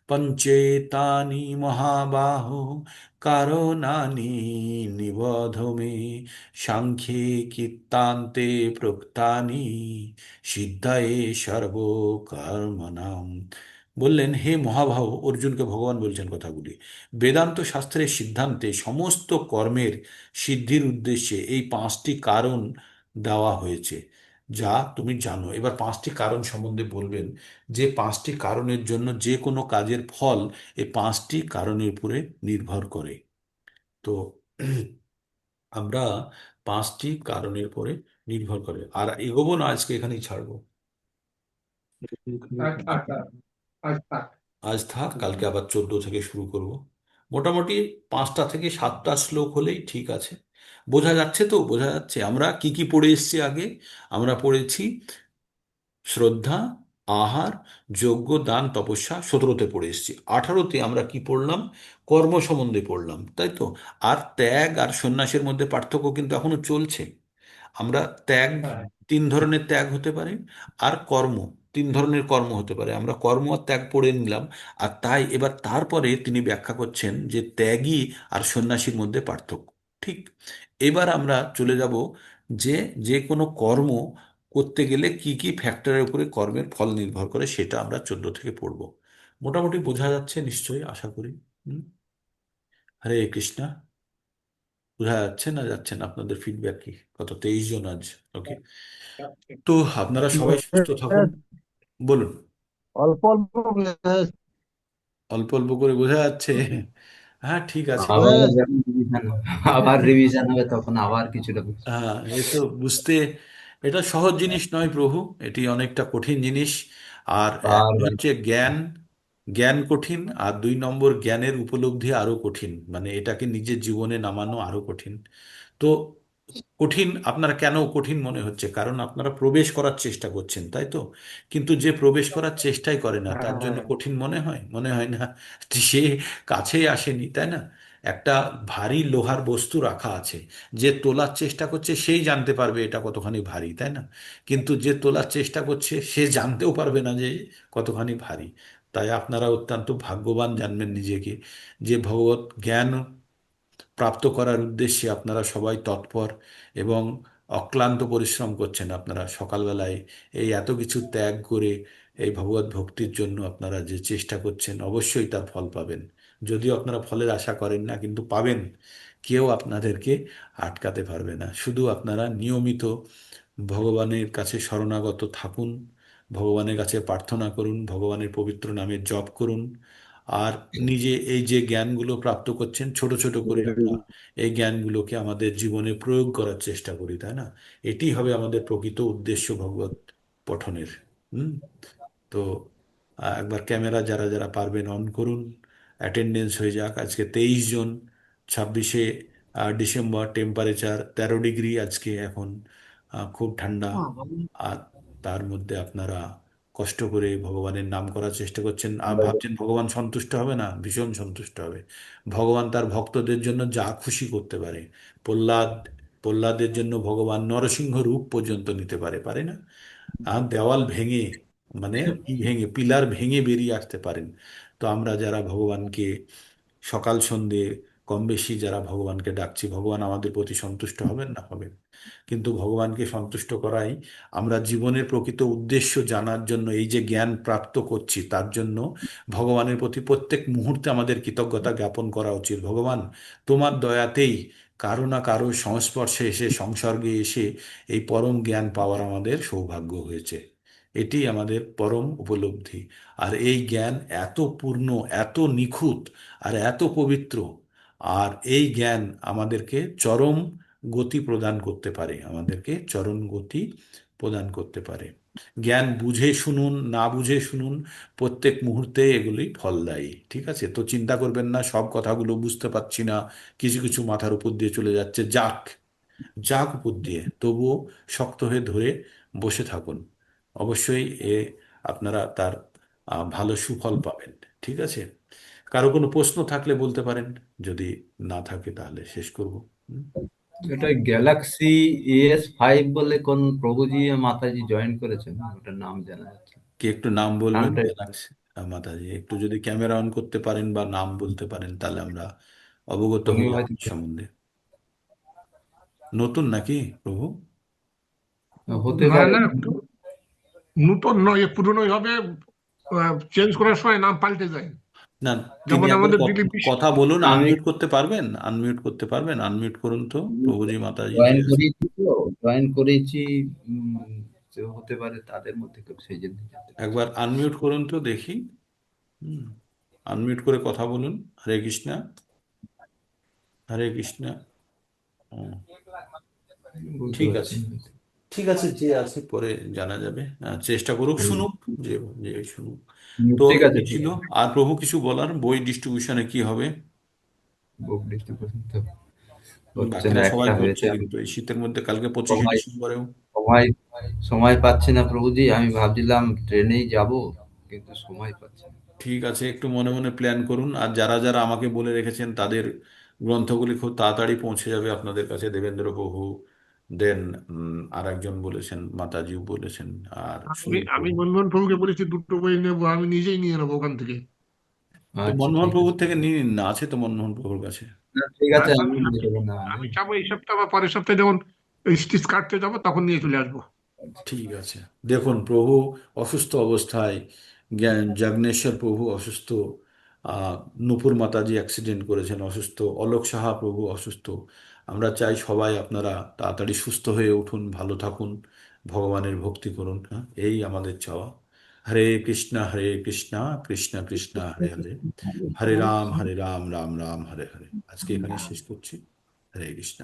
পঞ্চেতানি মহাবাহু কারণানি নিবধ মে, সাংখ্যে কৃত্তান্তে প্রক্তানি সিদ্ধায়ে সর্বকর্মণাম। বললেন, হে মহাবাহু, অর্জুনকে ভগবান বলছেন কথাগুলি, বেদান্ত শাস্ত্রের সিদ্ধান্তে সমস্ত কর্মের সিদ্ধির উদ্দেশ্যে এই 5টি কারণ দেওয়া হয়েছে, যা তুমি জানো। এবার 5টি কারণ সম্বন্ধে বলবেন, যে 5টি কারণের জন্য যে কোনো কাজের ফল এই 5টি কারণের উপরে নির্ভর করে। তো আমরা 5টি কারণের উপরে নির্ভর করে আর এগোবো না, আজকে এখানেই ছাড়বো। থাক থাক থাক, আজ থাক। আজ থাক, কালকে আবার 14 থেকে শুরু করব। মোটামুটি 5টা থেকে 7টা শ্লোক হলেই ঠিক আছে। বোঝা যাচ্ছে তো? বোঝা যাচ্ছে আমরা কি কি পড়ে এসেছি আগে? আমরা পড়েছি শ্রদ্ধা, আহার, যজ্ঞ, দান, তপস্যা, 17তে পড়ে এসেছি। 18তে আমরা কি পড়লাম? কর্ম সম্বন্ধে পড়লাম, তাই তো? আর ত্যাগ আর সন্ন্যাসের মধ্যে পার্থক্য কিন্তু এখনো চলছে। আমরা ত্যাগ, হ্যাঁ। 3 ধরনের ত্যাগ হতে পারে, আর কর্ম, 3 ধরনের কর্ম হতে পারে। আমরা কর্ম আর ত্যাগ পড়ে নিলাম। আর তাই এবার তারপরে তিনি ব্যাখ্যা করছেন যে ত্যাগী আর সন্ন্যাসীর মধ্যে পার্থক্য। ঠিক। এবার আমরা চলে যাব যে যে কোনো কর্ম করতে গেলে কি কি ফ্যাক্টরের উপরে কর্মের ফল নির্ভর করে, সেটা আমরা 14 থেকে পড়ব। মোটামুটি বোঝা যাচ্ছে নিশ্চয়ই, আশা করি। হুম? হরে কৃষ্ণা। বোঝা যাচ্ছে না যাচ্ছে না? আপনাদের ফিডব্যাক কি? কত, 23 জন আজ? ওকে। তো আপনারা সবাই সুস্থ থাকুন। বলুন। অল্প অল্প বোঝা যাচ্ছে। অল্প অল্প করে বোঝা যাচ্ছে? হ্যাঁ, ঠিক আছে। বোঝা আবার যাচ্ছে। যখন রিভিশন হবে, আবার রিভিশন হবে তখন আবার কিছুটা বুঝতে হবে। হ্যাঁ, এ তো বুঝতে, এটা সহজ জিনিস নয় প্রভু, এটি অনেকটা কঠিন জিনিস। আর এক বারবার হচ্ছে জ্ঞান, জ্ঞান কঠিন, আর 2 নম্বর জ্ঞানের উপলব্ধি আরো কঠিন, মানে এটাকে নিজের জীবনে নামানো আরো কঠিন। তো কঠিন আপনার কেন কঠিন মনে হচ্ছে? কারণ আপনারা প্রবেশ করার চেষ্টা করছেন, তাই তো? কিন্তু যে প্রবেশ করার চেষ্টাই করে না তার জন্য হ্যাঁ। কঠিন মনে হয়? মনে হয় না। সে কাছেই আসেনি, তাই না? একটা ভারী লোহার বস্তু রাখা আছে, যে তোলার চেষ্টা করছে সেই জানতে পারবে এটা কতখানি ভারী, তাই না? কিন্তু যে তোলার চেষ্টা করছে সে জানতেও পারবে না যে কতখানি ভারী। তাই আপনারা অত্যন্ত ভাগ্যবান জানবেন নিজেকে, যে ভগবত জ্ঞান প্রাপ্ত করার উদ্দেশ্যে আপনারা সবাই তৎপর এবং অক্লান্ত পরিশ্রম করছেন। আপনারা সকালবেলায় এই এত কিছু ত্যাগ করে এই ভগবত ভক্তির জন্য আপনারা যে চেষ্টা করছেন, অবশ্যই তার ফল পাবেন। যদিও আপনারা ফলের আশা করেন না, কিন্তু পাবেন। কেউ আপনাদেরকে আটকাতে পারবে না। শুধু আপনারা নিয়মিত ভগবানের কাছে শরণাগত থাকুন, ভগবানের কাছে প্রার্থনা করুন, ভগবানের পবিত্র নামে জপ করুন, আর নিজে এই যে জ্ঞানগুলো প্রাপ্ত করছেন, ছোট ছোট করে আমরা এই জ্ঞানগুলোকে আমাদের জীবনে প্রয়োগ করার চেষ্টা করি, তাই না? এটি হবে আমাদের প্রকৃত উদ্দেশ্য ভগবত পঠনের। হুম। তো একবার ক্যামেরা যারা যারা পারবেন অন করুন, অ্যাটেন্ডেন্স হয়ে যাক। আজকে 23 জন, 26শে ডিসেম্বর, টেম্পারেচার 13 ডিগ্রি আজকে এখন, খুব ঠান্ডা। আর তার মধ্যে আপনারা কষ্ট করে ভগবানের নাম করার চেষ্টা করছেন, আর ভাবছেন ভগবান সন্তুষ্ট হবে না? ভীষণ সন্তুষ্ট হবে। ভগবান তার ভক্তদের জন্য যা খুশি করতে পারে। প্রহ্লাদ, প্রহ্লাদের জন্য ভগবান নরসিংহ রূপ পর্যন্ত নিতে পারে, পারে না? আর দেওয়াল ভেঙে, মানে পিলার ভেঙে বেরিয়ে আসতে পারেন। তো আমরা যারা ভগবানকে সকাল সন্ধে কম বেশি যারা ভগবানকে ডাকছি, ভগবান আমাদের প্রতি সন্তুষ্ট হবেন না? হবেন। কিন্তু ভগবানকে সন্তুষ্ট করাই আমরা জীবনের প্রকৃত উদ্দেশ্য জানার জন্য, এই যে জ্ঞান প্রাপ্ত করছি তার জন্য ভগবানের প্রতি প্রত্যেক মুহূর্তে আমাদের কৃতজ্ঞতা জ্ঞাপন করা উচিত। ভগবান, তোমার দয়াতেই কারো না কারো সংস্পর্শে এসে, সংসর্গে এসে এই পরম জ্ঞান পাওয়ার আমাদের সৌভাগ্য হয়েছে। এটি আমাদের পরম উপলব্ধি। আর এই জ্ঞান এত পূর্ণ, এত নিখুঁত, আর এত পবিত্র। আর এই জ্ঞান আমাদেরকে চরম গতি প্রদান করতে পারে, আমাদেরকে চরম গতি প্রদান করতে পারে। জ্ঞান বুঝে শুনুন, না বুঝে শুনুন, প্রত্যেক মুহূর্তে এগুলি ফলদায়ী। ঠিক আছে? তো চিন্তা করবেন না সব কথাগুলো বুঝতে পারছি না, কিছু কিছু মাথার উপর দিয়ে চলে যাচ্ছে, যাক, যাক উপর দিয়ে, তবুও শক্ত হয়ে ধরে বসে থাকুন। অবশ্যই আপনারা তার ভালো সুফল পাবেন। ঠিক আছে? কারো কোনো প্রশ্ন থাকলে বলতে পারেন, যদি না থাকে তাহলে শেষ করব। হুম? এটা গ্যালাক্সি ES5 বলে কোন প্রভুজি মাতাজি জয়েন করেছেন, ওটার নাম জানা যাচ্ছে না। কি একটু নাম বলবেন নামটা গ্যালাক্সি? মাতাজি একটু যদি ক্যামেরা অন করতে পারেন বা নাম বলতে পারেন তাহলে আমরা অবগত আমি হই হয়তো আপনার সম্বন্ধে। নতুন নাকি প্রভু? হতে না পারে। না, নতুন নয়, পুরনোই হবে। চেঞ্জ করার সময় নাম পাল্টে যায়। না, তিনি যেমন একবার আমাদের দিলীপ বিশ্ব। কথা বলুন, আমি আনমিউট করতে পারবেন? আনমিউট করতে পারবেন? আনমিউট করুন তো, প্রভুজি মাতাজি যে জয়েন আছে। করেছি, তো জয়েন করেছি। তো হতে পারে তাদের মধ্যে কেউ, সেই জন্য জানতে চাইছি। একবার আনমিউট করুন তো দেখি। হুম। আনমিউট করে কথা বলুন। হরে কৃষ্ণা, হরে কৃষ্ণা। হুম, বুঝতে ঠিক পারছি আছে। না। ঠিক আছে, যে আছে পরে জানা যাবে। চেষ্টা করুক, শুনুক, যে যে শুনুক। তো ঠিক আছে, এই ঠিক ছিল। আছে। আর প্রভু কিছু বলার? বই ডিস্ট্রিবিউশনে কি হবে? বুক ডিস্ট্রিবিউশন তো হচ্ছে না, বাকিরা সবাই একটা করছে হয়েছে। আমি কিন্তু এই শীতের মধ্যে, কালকে 25শে সময় ডিসেম্বরেও। সময় সময় পাচ্ছি না প্রভুজি, আমি ভাবছিলাম ট্রেনেই যাব, কিন্তু সময় পাচ্ছি না। ঠিক আছে, একটু মনে মনে প্ল্যান করুন। আর যারা যারা আমাকে বলে রেখেছেন তাদের গ্রন্থগুলি খুব তাড়াতাড়ি পৌঁছে যাবে আপনাদের কাছে। দেবেন্দ্র প্রভু, দেন আর একজন বলেছেন, মাতাজিও বলেছেন, আর আমি সুনীল আমি প্রভু। মনমোহন প্রভুকে বলেছি দুটো বই নেবো, আমি নিজেই নিয়ে নেবো ওখান থেকে। তো আচ্ছা, মনমোহন ঠিক প্রভুর আছে। থেকে নিয়ে নিন না, আছে তো মনমোহন প্রভুর কাছে। না, ঠিক আছে, আমি আমি আমি নিয়ে নেবো না হলে। আমি যাবো এই সপ্তাহ বা পরের সপ্তাহে, যখন স্টিচ কাটতে যাবো তখন নিয়ে চলে আসবো। ঠিক আছে। দেখুন প্রভু অসুস্থ অবস্থায়, জাগনেশ্বর প্রভু অসুস্থ, আহ, নূপুর মাতাজি অ্যাক্সিডেন্ট করেছেন, অসুস্থ, অলোক সাহা প্রভু অসুস্থ। আমরা চাই সবাই আপনারা তাড়াতাড়ি সুস্থ হয়ে উঠুন, ভালো থাকুন, ভগবানের ভক্তি করুন। হ্যাঁ, এই আমাদের চাওয়া। হরে কৃষ্ণ, হরে কৃষ্ণ, কৃষ্ণ কৃষ্ণ হরে হরে, হরে রাম রাম রাম, হরে হরে। আজকে এখানে শেষ করছি। হরে কৃষ্ণ।